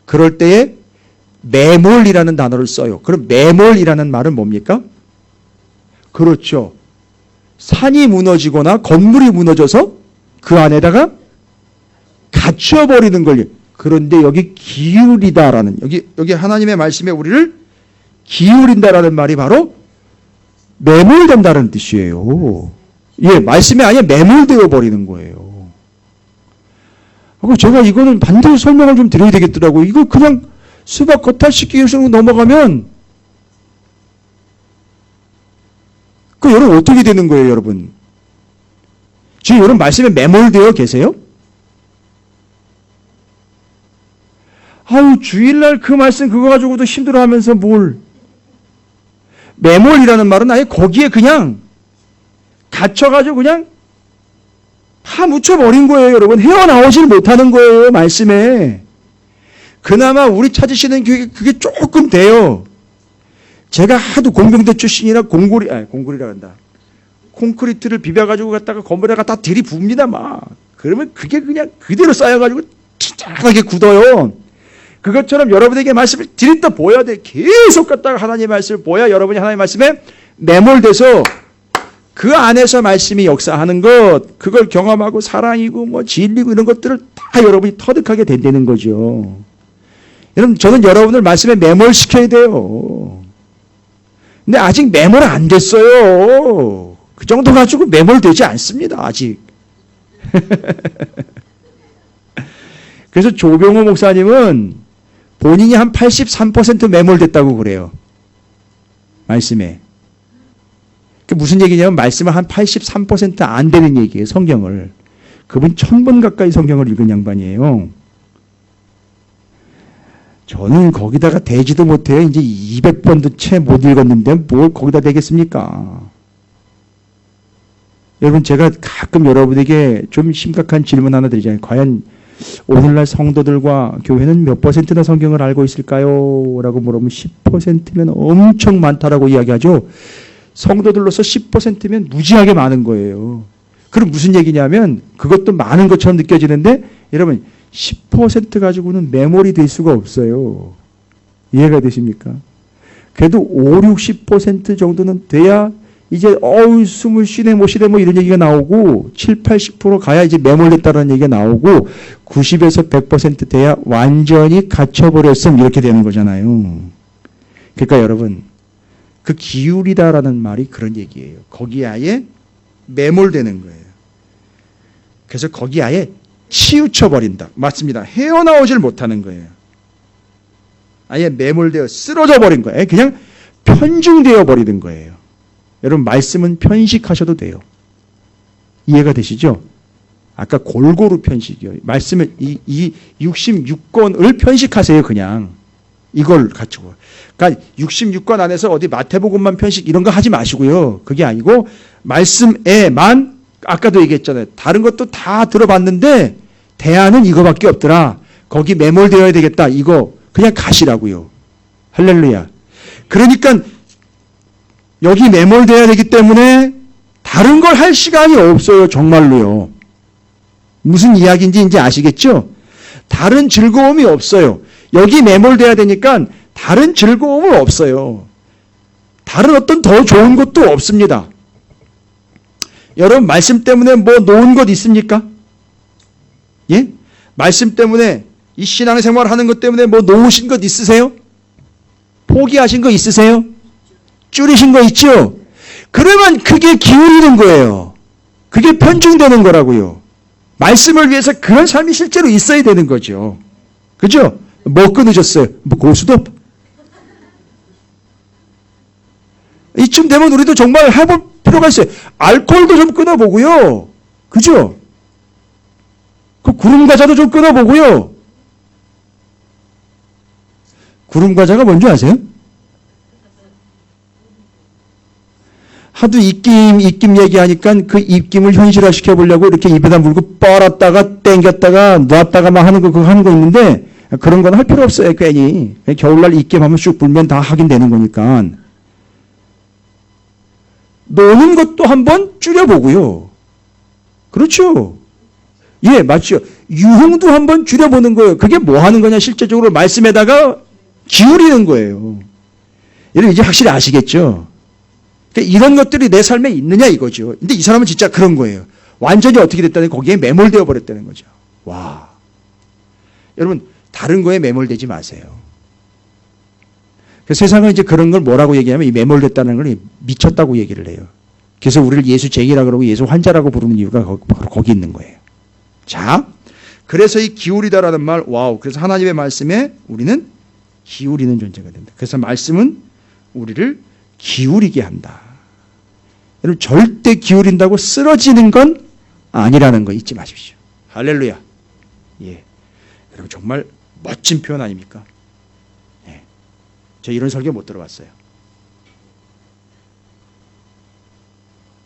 그럴 때에 매몰이라는 단어를 써요. 그럼 매몰이라는 말은 뭡니까? 그렇죠. 산이 무너지거나 건물이 무너져서 그 안에다가 갇혀버리는 걸요. 그런데 여기 기울이다라는 여기 하나님의 말씀에 우리를 기울인다라는 말이 바로 매몰된다는 뜻이에요. 말씀에 아예 매몰되어 버리는 거예요. 제가 이거는 반드시 설명을 좀 드려야 되겠더라고요. 이거 그냥 수박 겉핥기식으로 넘어가면 여러분 어떻게 되는 거예요, 여러분? 지금 여러분 말씀에 매몰되어 계세요? 주일날 그 말씀 그거 가지고도 힘들어하면서 뭘? 매몰이라는 말은 아예 거기에 그냥 갇혀가지고 그냥 파묻혀버린 거예요, 여러분. 헤어나오질 못하는 거예요, 말씀에. 그나마 우리 찾으시는 그게 조금 돼요. 제가 하도 공병대 출신이라 공굴이라 한다. 콘크리트를 비벼가지고 갔다가 건물에 갖다 들이붓니다, 막. 그러면 그게 그냥 그대로 쌓여가지고 진짜하게 굳어요. 그것처럼 여러분에게 말씀을 들이다 보여야 돼. 계속 갔다가 하나님의 말씀을 보야 여러분이 하나님의 말씀에 매몰돼서 그 안에서 말씀이 역사하는 것, 그걸 경험하고 사랑이고 진리고 이런 것들을 다 여러분이 터득하게 된다는 거죠. 여러분, 저는 여러분을 말씀에 매몰시켜야 돼요. 근데 아직 매몰 안 됐어요. 그 정도 가지고 매몰되지 않습니다, 아직. 그래서 조병호 목사님은 본인이 한 83% 매몰됐다고 그래요. 말씀에. 그 무슨 얘기냐면 말씀은 한 83% 안 되는 얘기예요. 성경을. 그분 1000번 가까이 성경을 읽은 양반이에요. 저는 거기다가 대지도 못해요. 이제 200번도 채 못 읽었는데 뭘 거기다 대겠습니까? 여러분, 제가 가끔 여러분에게 좀 심각한 질문 하나 드리잖아요. 과연 오늘날 성도들과 교회는 몇 %나 성경을 알고 있을까요? 라고 물어보면 10%면 엄청 많다라고 이야기하죠. 성도들로서 10%면 무지하게 많은 거예요. 그럼 무슨 얘기냐면 그것도 많은 것처럼 느껴지는데 여러분 10% 가지고는 매몰이 될 수가 없어요. 이해가 되십니까? 그래도 5, 60% 정도는 돼야 이제 숨을 쉬네 못 쉬네 이런 얘기가 나오고 7, 80% 가야 이제 매몰됐다는 얘기가 나오고 90에서 100% 돼야 완전히 갇혀버렸음 이렇게 되는 거잖아요. 그러니까 여러분 그 기울이다라는 말이 그런 얘기예요. 거기에 아예 매몰되는 거예요. 그래서 거기에 아예 치우쳐버린다. 맞습니다. 헤어나오질 못하는 거예요. 아예 매몰되어 쓰러져 버린 거예요. 그냥 편중되어 버리는 거예요. 여러분 말씀은 편식하셔도 돼요. 이해가 되시죠? 아까 골고루 편식이요. 말씀을 이 66권을 편식하세요. 그냥 이걸 갖추고. 그러니까 66권 안에서 어디 마태복음만 편식 이런 거 하지 마시고요. 그게 아니고 말씀에만 아까도 얘기했잖아요. 다른 것도 다 들어봤는데 대안은 이거밖에 없더라. 거기 매몰되어야 되겠다. 이거 그냥 가시라고요. 할렐루야. 그러니까 여기 매몰되어야 되기 때문에 다른 걸 할 시간이 없어요. 정말로요. 무슨 이야기인지 이제 아시겠죠? 다른 즐거움이 없어요. 여기 매몰돼야 되니까 다른 즐거움은 없어요. 다른 어떤 더 좋은 것도 없습니다. 여러분 말씀 때문에 뭐 놓은 것 있습니까? 예? 말씀 때문에 이 신앙생활 하는 것 때문에 뭐 놓으신 것 있으세요? 포기하신 거 있으세요? 줄이신 거 있죠? 그러면 그게 기울이는 거예요. 그게 편중되는 거라고요. 말씀을 위해서 그런 삶이 실제로 있어야 되는 거죠. 그죠? 뭐 끊으셨어요? 뭐 고수도 없. 이쯤 되면 우리도 정말 해볼 필요가 있어요. 알코올도 좀 끊어보고요. 그죠? 그 구름과자도 좀 끊어보고요. 구름과자가 뭔지 아세요? 하도 입김 얘기하니까 그 입김을 현실화시켜 보려고 이렇게 입에다 물고 뻘었다가 땡겼다가 놨다가 막 하는 그거 하는 거 있는데 그런 건 할 필요 없어요. 괜히. 겨울날 입김하면 쑥 불면 다 하긴 되는 거니까. 노는 것도 한번 줄여보고요. 그렇죠. 예, 맞죠. 유흥도 한번 줄여보는 거예요. 그게 뭐 하는 거냐, 실제적으로 말씀에다가 기울이는 거예요. 여러분 이제 확실히 아시겠죠? 그러니까 이런 것들이 내 삶에 있느냐 이거죠. 근데 이 사람은 진짜 그런 거예요. 완전히 어떻게 됐다는 거기에 매몰되어 버렸다는 거죠. 와. 여러분 다른 거에 매몰되지 마세요. 세상은 이제 그런 걸 뭐라고 얘기하면 이 매몰됐다는 걸 미쳤다고 얘기를 해요. 그래서 우리를 예수 쟁이라 그러고 예수 환자라고 부르는 이유가 바로 거기 있는 거예요. 자, 그래서 이 기울이다라는 말, 와우. 그래서 하나님의 말씀에 우리는 기울이는 존재가 된다. 그래서 말씀은 우리를 기울이게 한다. 여러분 절대 기울인다고 쓰러지는 건 아니라는 거 잊지 마십시오. 할렐루야. 예, 여러분 정말 멋진 표현 아닙니까? 예, 저 이런 설교 못 들어봤어요.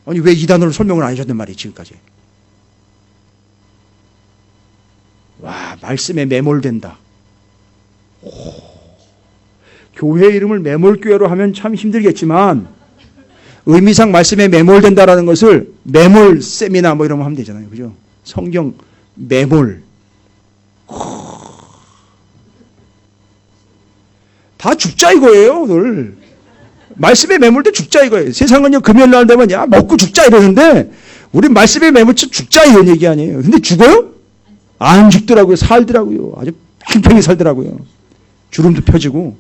아니 왜 이 단어로 설명을 안 해줬단 말이에요 지금까지. 와, 말씀에 매몰된다. 오, 교회 이름을 매몰교회로 하면 참 힘들겠지만 의미상 말씀에 매몰된다라는 것을 매몰 세미나 뭐 이런 거 하면 되잖아요. 그죠? 성경 매몰. 다 죽자 이거예요, 오늘. 말씀에 매몰돼 죽자 이거예요. 세상은요, 금요일 날 되면 야, 먹고 죽자 이러는데 우리 말씀에 매몰쳐 죽자 이런 얘기 아니에요. 근데 죽어요? 안 죽더라고요. 살더라고요. 아주 팽팽히 살더라고요. 주름도 펴지고.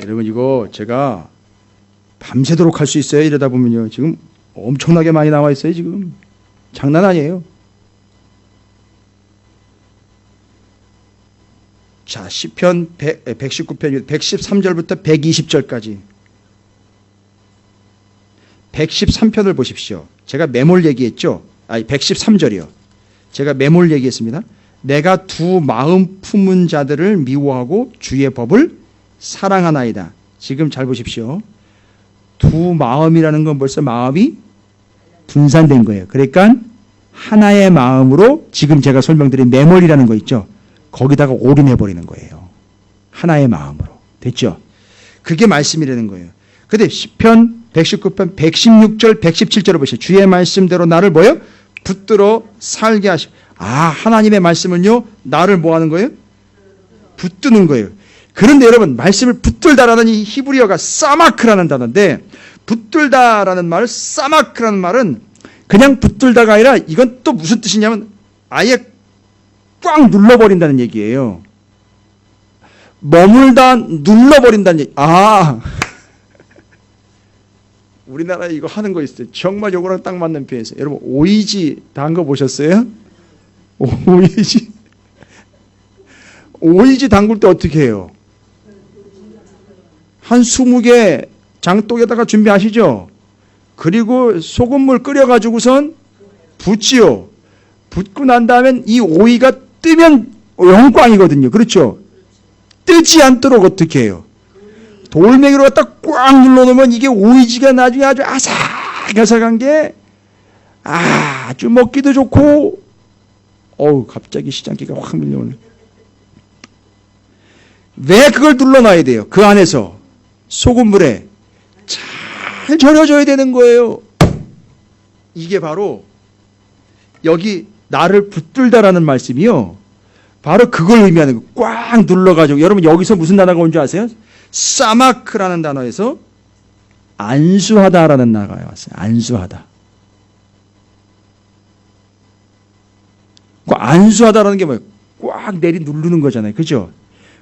여러분 이거 제가 밤새도록 할 수 있어요. 이러다 보면요. 지금 엄청나게 많이 나와 있어요. 지금. 장난 아니에요. 자, 시편 119편 113절부터 120절까지 113편을 보십시오. 제가 매몰 얘기했죠. 113절이요. 제가 매몰 얘기했습니다. 내가 두 마음 품은 자들을 미워하고 주의 법을 사랑하나이다. 지금 잘 보십시오. 두 마음이라는 건 벌써 마음이 분산된 거예요. 그러니까 하나의 마음으로 지금 제가 설명드린 매몰이라는 거 있죠. 거기다가 올인해버리는 거예요. 하나의 마음으로. 됐죠? 그게 말씀이라는 거예요. 근데 시편 119편 116절 117절을 보시죠. 주의 말씀대로 나를 뭐예요? 붙들어 살게 하시고. 하나님의 말씀은요. 나를 뭐 하는 거예요? 붙드는 거예요. 그런데 여러분 말씀을 붙들다라는 이 히브리어가 사마크라는 단어인데 붙들다라는 말, 사마크라는 말은 그냥 붙들다가 아니라 이건 또 무슨 뜻이냐면 아예 꽉 눌러버린다는 얘기예요. 머물다 눌러버린다는 얘기. 우리나라에 이거 하는 거 있어요. 정말 요거랑 딱 맞는 표현이에요. 여러분 오이지 담궈 보셨어요? 오이지 담글 때 어떻게 해요? 한 20개 장독에다가 준비하시죠? 그리고 소금물 끓여가지고선 붓지요. 붓고 난 다음에 이 오이가 뜨면 영광이거든요. 그렇죠? 뜨지 않도록 어떻게 해요? 돌멩이로 갖다 꽉 눌러놓으면 이게 오이지가 나중에 아주 아삭아삭한 게 아주 먹기도 좋고, 갑자기 시장기가 확 밀려오네. 왜 그걸 눌러놔야 돼요? 그 안에서 소금물에 잘 절여져야 되는 거예요. 이게 바로 여기 나를 붙들다라는 말씀이요, 바로 그걸 의미하는 거예요. 꽉 눌러가지고. 여러분 여기서 무슨 단어가 온 줄 아세요? 사마크라는 단어에서 안수하다라는 단어가 왔어요. 안수하다. 그 안수하다라는 게 뭐예요? 꽉 내리 누르는 거잖아요. 그죠?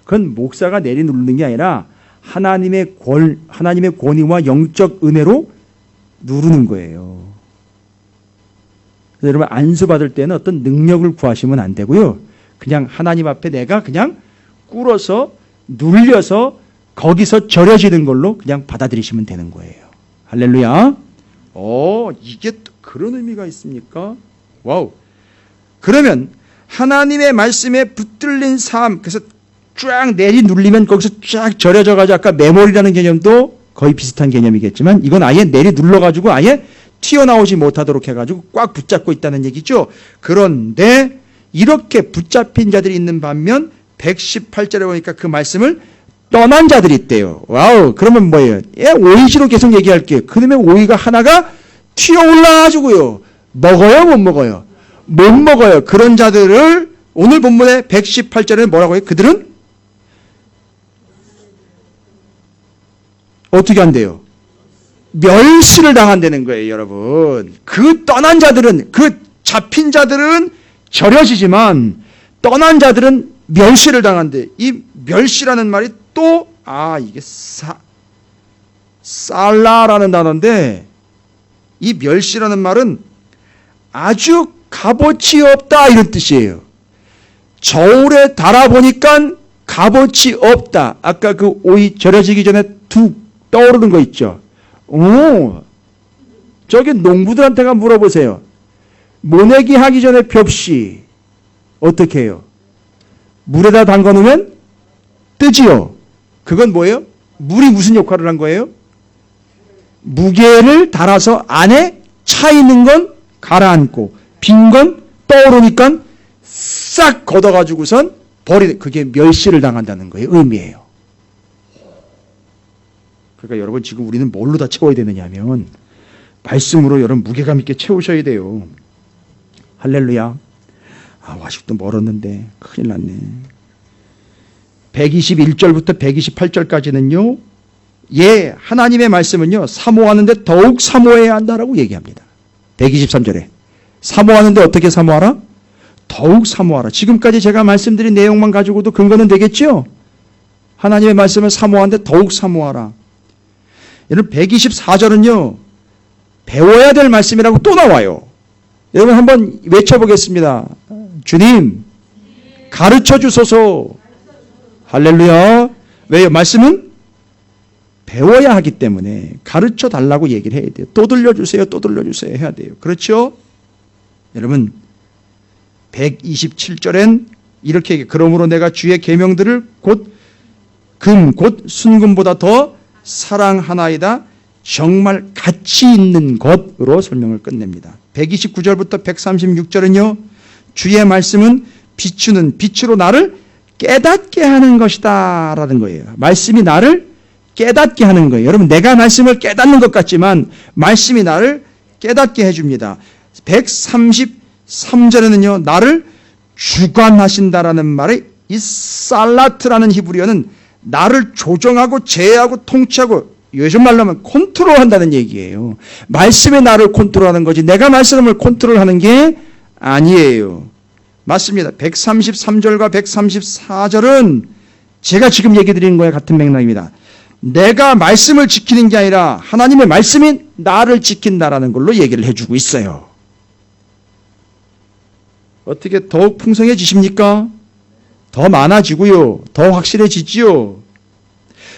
그건 목사가 내리 누르는 게 아니라 하나님의 권위와 영적 은혜로 누르는 거예요. 그래서 여러분 안수받을 때는 어떤 능력을 구하시면 안 되고요. 그냥 하나님 앞에 내가 그냥 꿇어서 눌려서 거기서 절여지는 걸로 그냥 받아들이시면 되는 거예요. 할렐루야. 이게 또 그런 의미가 있습니까? 와우. 그러면 하나님의 말씀에 붙들린 삶, 그래서 쫙 내리 눌리면 거기서 쫙 절여져 가지고, 아까 메모리라는 개념도 거의 비슷한 개념이겠지만 이건 아예 내리 눌러 가지고 아예 튀어나오지 못하도록 해가지고 꽉 붙잡고 있다는 얘기죠. 그런데 이렇게 붙잡힌 자들이 있는 반면 118절에 보니까 그 말씀을 떠난 자들이 있대요. 와우. 그러면 뭐예요? 오이시로 계속 얘기할게요. 그러면 오이가 하나가 튀어 올라가지고요, 먹어요, 못 먹어요? 못 먹어요. 그런 자들을 오늘 본문의 118절에는 뭐라고 해요? 그들은 어떻게 한대요? 멸시를 당한다는 거예요, 여러분. 그 떠난 자들은, 그 잡힌 자들은 절여지지만 떠난 자들은 멸시를 당한대. 이 멸시라는 말이 또 이게 살라라는 단어인데, 이 멸시라는 말은 아주 값어치 없다 이런 뜻이에요. 저울에 달아보니까 값어치 없다. 아까 그 오이 절여지기 전에 툭 떠오르는 거 있죠. 저기 농부들한테가 물어보세요. 모내기 하기 전에 벽시 어떻게 해요? 물에다 담가 놓으면 뜨지요. 그건 뭐예요? 물이 무슨 역할을 한 거예요? 무게를 달아서 안에 차 있는 건 가라앉고 빈 건 떠오르니까 싹 걷어가지고선 버리는, 그게 멸시를 당한다는 거예요. 의미예요. 그러니까 여러분 지금 우리는 뭘로 다 채워야 되느냐 하면 말씀으로 여러분 무게감 있게 채우셔야 돼요. 할렐루야. 아직도 멀었는데 큰일 났네. 121절부터 128절까지는요. 하나님의 말씀은요. 사모하는데 더욱 사모해야 한다라고 얘기합니다. 123절에 사모하는데 어떻게 사모하라? 더욱 사모하라. 지금까지 제가 말씀드린 내용만 가지고도 근거는 되겠죠? 하나님의 말씀을 사모하는데 더욱 사모하라. 여러분 124절은요. 배워야 될 말씀이라고 또 나와요. 여러분 한번 외쳐보겠습니다. 주님 가르쳐 주소서. 할렐루야. 왜요? 말씀은 배워야 하기 때문에 가르쳐 달라고 얘기를 해야 돼요. 또 들려주세요. 또 들려주세요. 해야 돼요. 그렇죠? 여러분 127절엔 이렇게 얘기해요. 그러므로 내가 주의 계명들을 곧 순금보다 더 사랑하나이다. 정말 가치 있는 것으로 설명을 끝냅니다. 129절부터 136절은요. 주의 말씀은 비추는 빛으로 나를 깨닫게 하는 것이다 라는 거예요. 말씀이 나를 깨닫게 하는 거예요. 여러분 내가 말씀을 깨닫는 것 같지만 말씀이 나를 깨닫게 해줍니다. 133절에는요. 나를 주관하신다라는 말의 이 살라트라는 히브리어는 나를 조정하고 제어하고 통치하고 요즘 말로 하면 컨트롤한다는 얘기예요. 말씀이 나를 컨트롤하는 거지 내가 말씀을 컨트롤하는 게 아니에요. 맞습니다. 133절과 134절은 제가 지금 얘기 드리는 거에 같은 맥락입니다. 내가 말씀을 지키는 게 아니라 하나님의 말씀이 나를 지킨다라는 걸로 얘기를 해주고 있어요. 어떻게 더욱 풍성해지십니까? 더 많아지고요. 더 확실해지지요.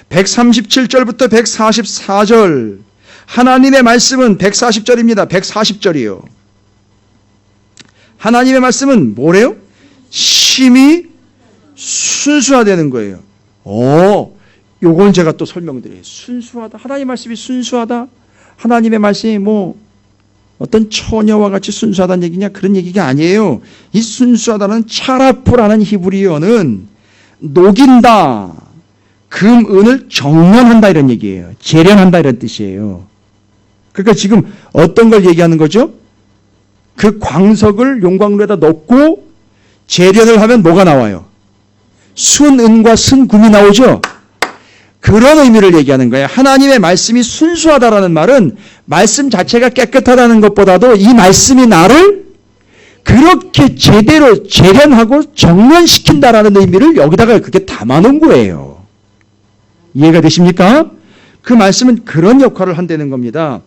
137절부터 144절 하나님의 말씀은 140절입니다. 140절이요. 하나님의 말씀은 뭐래요? 심히 순수화되는 거예요. 요걸 제가 또 설명드려요. 순수하다. 하나님의 말씀이 순수하다. 하나님의 말씀이 뭐 어떤 처녀와 같이 순수하다는 얘기냐 그런 얘기가 아니에요. 이 순수하다는 차라프라는 히브리어는 녹인다. 금, 은을 정련한다 이런 얘기예요. 재련한다 이런 뜻이에요. 그러니까 지금 어떤 걸 얘기하는 거죠? 그 광석을 용광로에다 넣고 재련을 하면 뭐가 나와요? 순은과 순금이 나오죠? 그런 의미를 얘기하는 거예요. 하나님의 말씀이 순수하다라는 말은 말씀 자체가 깨끗하다는 것보다도 이 말씀이 나를 그렇게 제대로 재련하고 정련시킨다라는 의미를 여기다가 그렇게 담아놓은 거예요. 이해가 되십니까? 그 말씀은 그런 역할을 한다는 겁니다.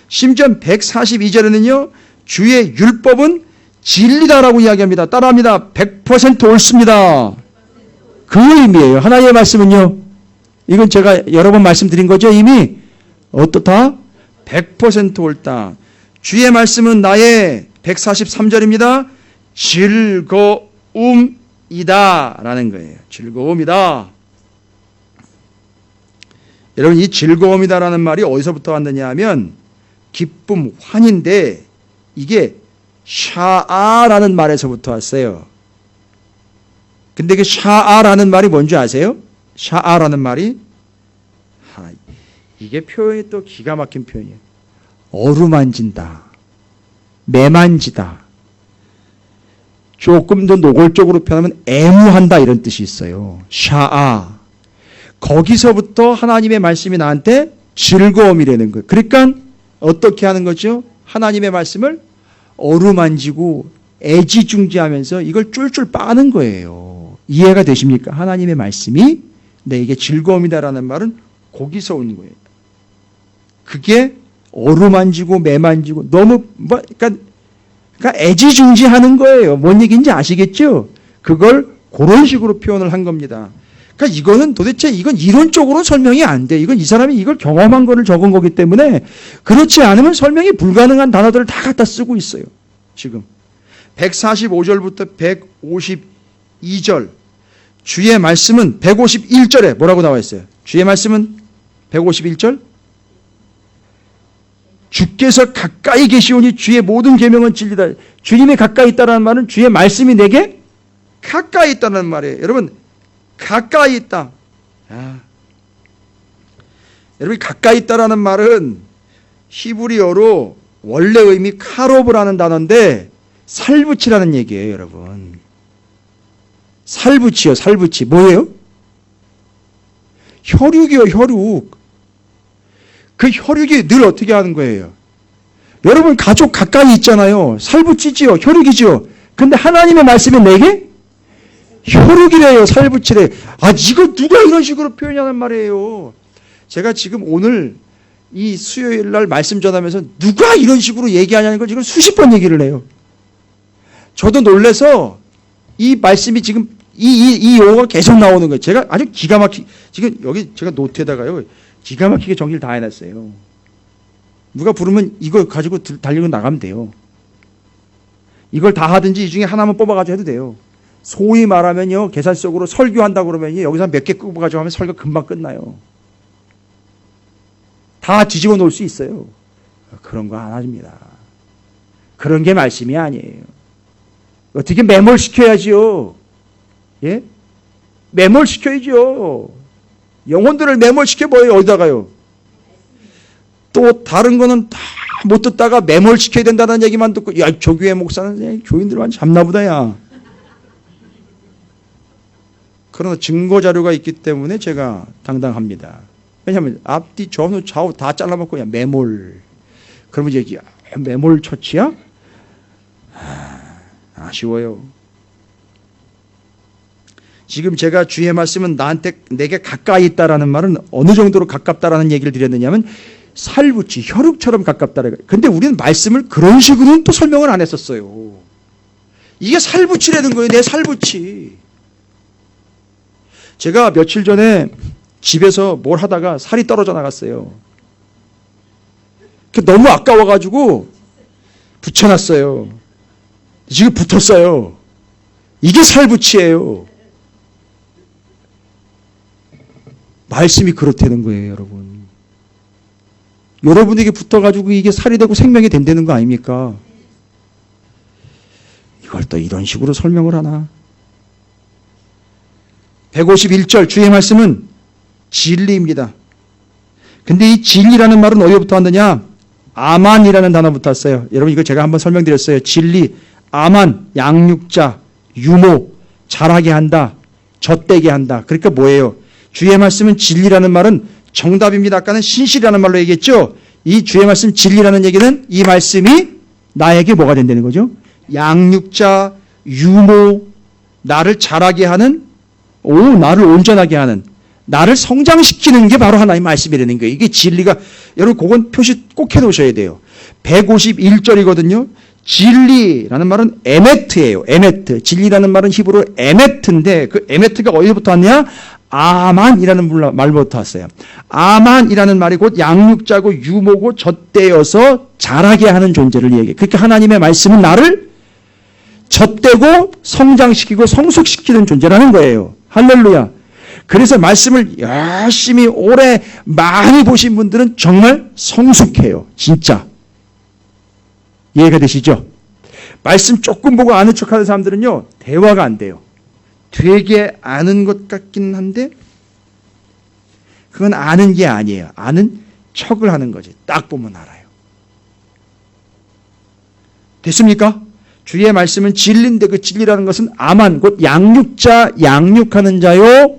심지어 142절에는요. 주의 율법은 진리다라고 이야기합니다. 따라합니다. 100% 옳습니다. 그 의미예요. 하나님의 말씀은요. 이건 제가 여러 번 말씀드린 거죠. 이미 어떻다? 100% 옳다. 주의 말씀은 나의 143절입니다. 즐거움이다 라는 거예요. 즐거움이다. 여러분 이 즐거움이다 라는 말이 어디서부터 왔느냐 하면 기쁨, 환인데 이게 샤아라는 말에서부터 왔어요. 근데 그 샤아라는 말이 뭔지 아세요? 샤아라는 말이 이게 표현이 또 기가 막힌 표현이에요. 어루만진다. 매만지다. 조금 더 노골적으로 표현하면 애무한다 이런 뜻이 있어요. 샤아. 거기서부터 하나님의 말씀이 나한테 즐거움이라는 거예요. 그러니까 어떻게 하는 거죠? 하나님의 말씀을 어루만지고 애지중지하면서 이걸 쫄쫄 빠는 거예요. 이해가 되십니까? 하나님의 말씀이 내게 즐거움이다라는 말은 거기서 온 거예요. 그게 어루만지고 매만지고 너무 그러니까 애지중지하는 거예요. 뭔 얘기인지 아시겠죠? 그걸 그런 식으로 표현을 한 겁니다. 그러니까 이거는 도대체 이건 이론적으로 설명이 안 돼. 이건 이 사람이 이걸 경험한 거를 적은 거기 때문에 그렇지 않으면 설명이 불가능한 단어들을 다 갖다 쓰고 있어요. 지금 145절부터 152절 주의 말씀은 151절에 뭐라고 나와 있어요? 주의 말씀은 151절 주께서 가까이 계시오니 주의 모든 계명은 진리다. 주님이 가까이 있다는 말은 주의 말씀이 내게 가까이 있다는 말이에요. 여러분 가까이 있다. 여러분 가까이 있다라는 말은 히브리어로 원래 의미 카로브라는 단어인데 살붙이라는 얘기예요. 여러분 살붙이요. 살붙이 뭐예요? 혈육이요. 혈육. 그 혈육이 늘 어떻게 하는 거예요? 여러분 가족 가까이 있잖아요. 살붙이지요. 혈육이지요. 근데 하나님의 말씀이 내게 혈육이래요. 살붙이래. 이거 누가 이런 식으로 표현하는 말이에요. 제가 지금 오늘 이 수요일 날 말씀 전하면서 누가 이런 식으로 얘기하냐는 걸 지금 수십 번 얘기를 해요. 저도 놀라서 이 말씀이 지금 이 용어가 계속 나오는 거예요. 제가 아주 기가 막히 지금 여기 제가 노트에다가요. 기가 막히게 정리를 다 해놨어요. 누가 부르면 이거 가지고 달리고 나가면 돼요. 이걸 다 하든지 이 중에 하나만 뽑아가지고 해도 돼요. 소위 말하면요. 계산적으로 설교한다고 그러면 여기서 몇 개 뽑아가지고 하면 설교 금방 끝나요. 다 뒤집어 놓을 수 있어요. 그런 거 안 합니다. 그런 게 말씀이 아니에요. 어떻게 매몰시켜야지요. 예? 매몰시켜야죠. 영혼들을 매몰시켜 뭐예요? 어디다가요? 또 다른 거는 다 못 듣다가 매몰시켜야 된다는 얘기만 듣고 야, 저 교회 목사는 교인들만 잡나보다 야. 그러나 증거 자료가 있기 때문에 제가 당당합니다. 왜냐하면 앞뒤 전후 좌우 다 잘라먹고 야 매몰. 그러면 이제 매몰 처치야? 아쉬워요. 지금 제가 주의 말씀은 내게 가까이 있다라는 말은 어느 정도로 가깝다라는 얘기를 드렸느냐면 살붙이 혈육처럼 가깝다라는 거예요. 근데 우리는 말씀을 그런 식으로는 또 설명을 안 했었어요. 이게 살붙이라는 거예요. 내 살붙이. 제가 며칠 전에 집에서 뭘 하다가 살이 떨어져 나갔어요. 너무 아까워가지고 붙여놨어요. 지금 붙었어요. 이게 살붙이에요. 말씀이 그렇다는 거예요, 여러분. 여러분에게 붙어가지고 이게 살이 되고 생명이 된다는 거 아닙니까? 이걸 또 이런 식으로 설명을 하나? 151절 주의 말씀은 진리입니다. 근데 이 진리라는 말은 어디부터 왔느냐? 아만이라는 단어부터 왔어요. 여러분 이거 제가 한번 설명드렸어요. 진리, 아만, 양육자, 유모, 잘하게 한다, 젖되게 한다. 그러니까 뭐예요? 주의 말씀은 진리라는 말은 정답입니다. 아까는 신실이라는 말로 얘기했죠. 이 주의 말씀 진리라는 얘기는 이 말씀이 나에게 뭐가 된다는 거죠? 양육자, 유모, 나를 자라게 하는, 나를 온전하게 하는, 나를 성장시키는 게 바로 하나님의 말씀이라는 거예요. 이게 진리가, 여러분 그건 표시 꼭 해놓으셔야 돼요. 151절이거든요. 진리라는 말은 에메트예요. 에메트. 진리라는 말은 히브리어 에메트인데 그 에메트가 어디서부터 왔냐? 아만이라는 말부터 왔어요. 아만이라는 말이 곧 양육자고 유모고 젖대어서 자라게 하는 존재를 얘기해요. 그러니까 하나님의 말씀은 나를 젖대고 성장시키고 성숙시키는 존재라는 거예요. 할렐루야. 그래서 말씀을 열심히 오래 많이 보신 분들은 정말 성숙해요. 진짜. 이해가 되시죠? 말씀 조금 보고 아는 척하는 사람들은요. 대화가 안 돼요. 되게 아는 것 같긴 한데 그건 아는 게 아니에요. 아는 척을 하는 거지. 딱 보면 알아요. 됐습니까? 주의 말씀은 진리인데 그 진리라는 것은 아만 곧 양육자, 양육하는 자요.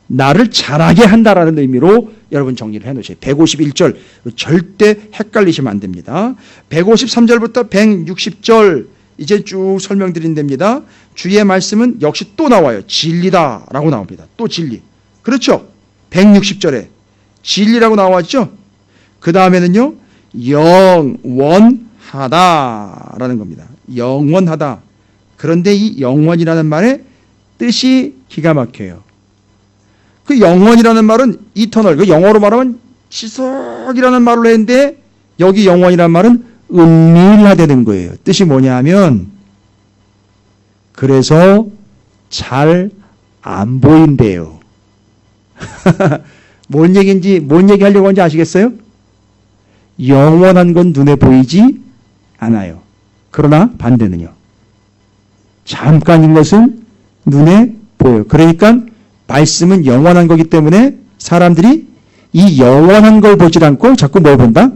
나를 자라게 한다라는 의미로 여러분 정리를 해놓으세요. 151절 절대 헷갈리시면 안 됩니다. 153절부터 160절 이제 쭉 설명드린답니다. 주의 말씀은 역시 또 나와요. 진리다라고 나옵니다. 또 진리. 그렇죠? 160절에 진리라고 나왔죠? 그 다음에는요. 영원하다라는 겁니다. 영원하다. 그런데 이 영원이라는 말의 뜻이 기가 막혀요. 그 영원이라는 말은 이터널, 그 영어로 말하면 지속이라는 말로 했는데 여기 영원이라는 말은 은밀하다는 거예요. 뜻이 뭐냐 하면 그래서 잘 안 보인대요. 뭔 얘기인지, 뭔 얘기 하려고 하는지 아시겠어요? 영원한 건 눈에 보이지 않아요. 그러나 반대는요. 잠깐인 것은 눈에 보여요. 그러니까 말씀은 영원한 거기 때문에 사람들이 이 영원한 걸 보질 않고 자꾸 뭘 본다?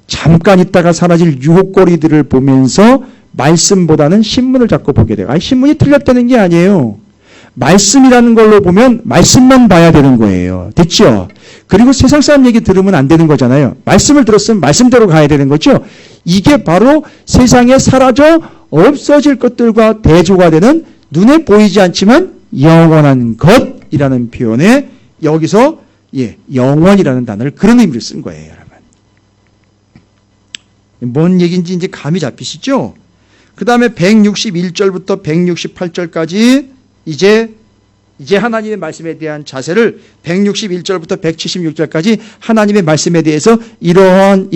잠깐 있다가 사라질 유혹거리들을 보면서 말씀보다는 신문을 자꾸 보게 돼요. 아니, 신문이 틀렸다는 게 아니에요. 말씀이라는 걸로 보면 말씀만 봐야 되는 거예요. 됐죠? 그리고 세상 사람 얘기 들으면 안 되는 거잖아요. 말씀을 들었으면 말씀대로 가야 되는 거죠. 이게 바로 세상에 사라져 없어질 것들과 대조가 되는 눈에 보이지 않지만 영원한 것이라는 표현에 여기서 영원이라는 단어를 그런 의미로 쓴 거예요, 여러분. 뭔 얘기인지 이제 감이 잡히시죠? 그 다음에 161절부터 168절까지 이제 하나님의 말씀에 대한 자세를 161절부터 176절까지 하나님의 말씀에 대해서 이러한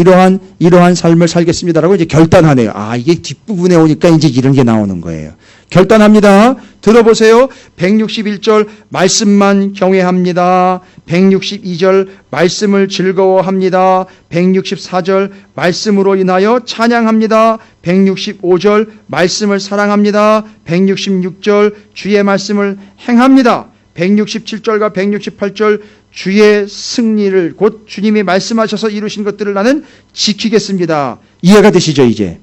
삶을 살겠습니다라고 이제 결단하네요. 아, 이게 뒷부분에 오니까 이제 이런 게 나오는 거예요. 결단합니다. 들어보세요. 161절 말씀만 경외합니다. 162절 말씀을 즐거워합니다. 164절 말씀으로 인하여 찬양합니다. 165절 말씀을 사랑합니다. 166절 주의 말씀을 행합니다. 167절과 168절 주의 승리를 곧 주님이 말씀하셔서 이루신 것들을 나는 지키겠습니다. 이해가 되시죠, 이제?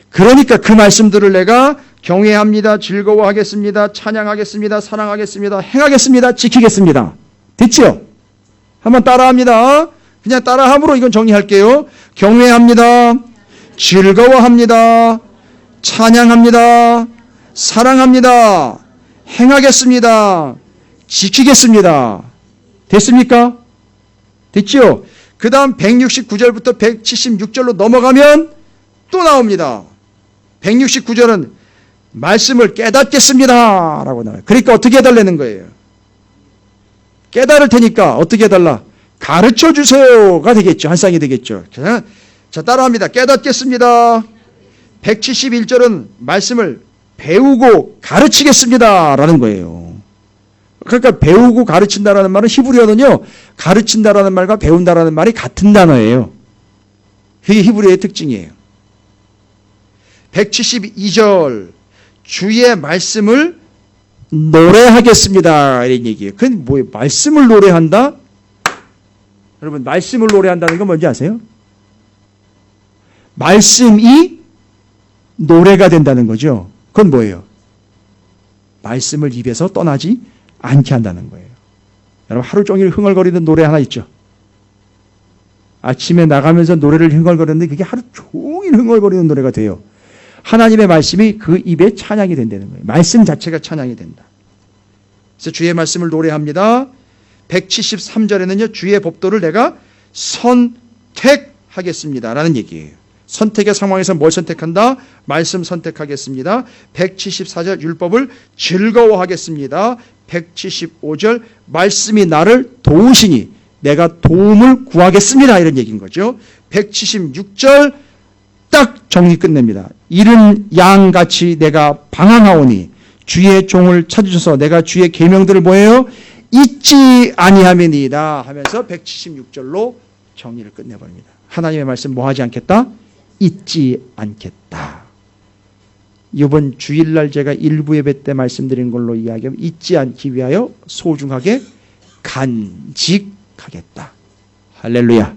그러니까 그 말씀들을 내가 경외합니다. 즐거워하겠습니다. 찬양하겠습니다. 사랑하겠습니다. 행하겠습니다. 지키겠습니다. 됐죠? 한번 따라합니다. 그냥 따라함으로 이건 정리할게요. 경외합니다. 즐거워합니다. 찬양합니다. 사랑합니다. 행하겠습니다. 지키겠습니다. 됐습니까? 됐죠? 그 다음 169절부터 176절로 넘어가면 또 나옵니다. 169절은 말씀을 깨닫겠습니다 라고 나와요. 그러니까 어떻게 해달라는 거예요? 깨달을 테니까 어떻게 해달라? 가르쳐 주세요가 되겠죠. 한 쌍이 되겠죠. 자, 따라합니다. 깨닫겠습니다. 171절은 말씀을 배우고 가르치겠습니다 라는 거예요. 그러니까 배우고 가르친다라는 말은 히브리어는요, 가르친다라는 말과 배운다라는 말이 같은 단어예요. 그게 히브리어의 특징이에요. 172절, 주의 말씀을 노래하겠습니다. 이런 얘기예요. 그건 뭐예요? 말씀을 노래한다? 여러분, 말씀을 노래한다는 건 뭔지 아세요? 말씀이 노래가 된다는 거죠. 그건 뭐예요? 말씀을 입에서 떠나지 않게 한다는 거예요. 여러분, 하루 종일 흥얼거리는 노래 하나 있죠. 아침에 나가면서 노래를 흥얼거리는데 그게 하루 종일 흥얼거리는 노래가 돼요. 하나님의 말씀이 그 입에 찬양이 된다는 거예요. 말씀 자체가 찬양이 된다. 그래서 주의 말씀을 노래합니다. 173절에는요. 주의 법도를 내가 선택하겠습니다. 라는 얘기예요. 선택의 상황에서 뭘 선택한다? 말씀 선택하겠습니다. 174절 율법을 즐거워하겠습니다. 175절 말씀이 나를 도우시니 내가 도움을 구하겠습니다. 이런 얘기인 거죠. 176절 딱 정리 끝냅니다. 이른 양같이 내가 방황하오니 주의 종을 찾으셔서 내가 주의 계명들을 뭐예요? 잊지 아니함이니이다 하면서 176절로 정리를 끝내버립니다. 하나님의 말씀 뭐 하지 않겠다? 잊지 않겠다. 이번 주일날 제가 일부 예배 때 말씀드린 걸로 이야기하면 잊지 않기 위하여 소중하게 간직하겠다. 할렐루야.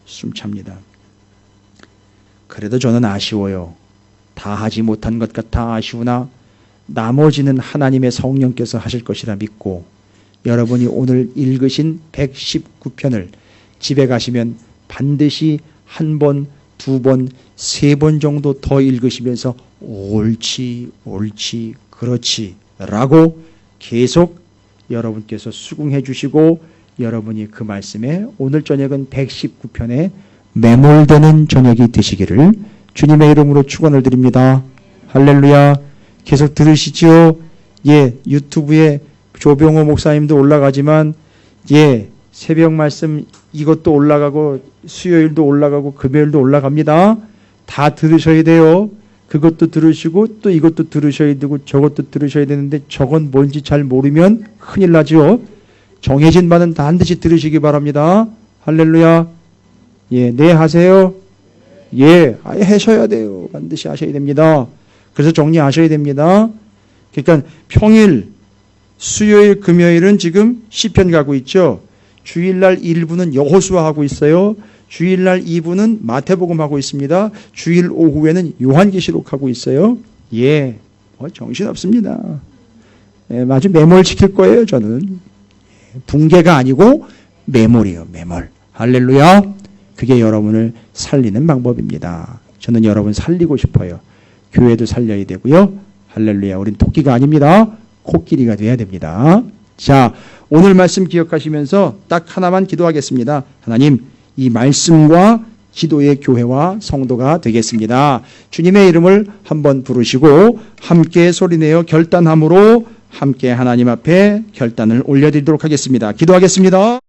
숨찹니다. 그래도 저는 아쉬워요. 다 하지 못한 것 같아 아쉬우나 나머지는 하나님의 성령께서 하실 것이라 믿고 여러분이 오늘 읽으신 119편을 집에 가시면 반드시 한 번, 두 번, 세 번 정도 더 읽으시면서 옳지, 옳지, 그렇지 라고 계속 여러분께서 수긍해 주시고 여러분이 그 말씀에 오늘 저녁은 119편에 매몰되는 저녁이 되시기를 주님의 이름으로 축원을 드립니다. 할렐루야. 계속 들으시죠. 예, 유튜브에 조병호 목사님도 올라가지만 새벽 말씀 이것도 올라가고 수요일도 올라가고 금요일도 올라갑니다. 다 들으셔야 돼요. 그것도 들으시고 또 이것도 들으셔야 되고 저것도 들으셔야 되는데 저건 뭔지 잘 모르면 큰일 나죠. 정해진 바는 반드시 들으시기 바랍니다. 할렐루야. 네 하세요. 아예 하셔야 돼요. 반드시 하셔야 됩니다. 그래서 정리하셔야 됩니다. 그러니까 평일, 수요일, 금요일은 지금 시편 가고 있죠. 주일날 1부는 여호수아 하고 있어요. 주일날 2부는 마태복음 하고 있습니다. 주일 오후에는 요한계시록 하고 있어요. 정신없습니다. 아주 매몰시킬 거예요, 저는. 붕괴가 아니고 매몰이에요, 매몰. 할렐루야. 그게 여러분을 살리는 방법입니다. 저는 여러분 살리고 싶어요. 교회도 살려야 되고요. 할렐루야. 우린 토끼가 아닙니다. 코끼리가 돼야 됩니다. 자, 오늘 말씀 기억하시면서 딱 하나만 기도하겠습니다. 하나님, 이 말씀과 기도의 교회와 성도가 되겠습니다. 주님의 이름을 한번 부르시고 함께 소리내어 결단함으로 함께 하나님 앞에 결단을 올려드리도록 하겠습니다. 기도하겠습니다.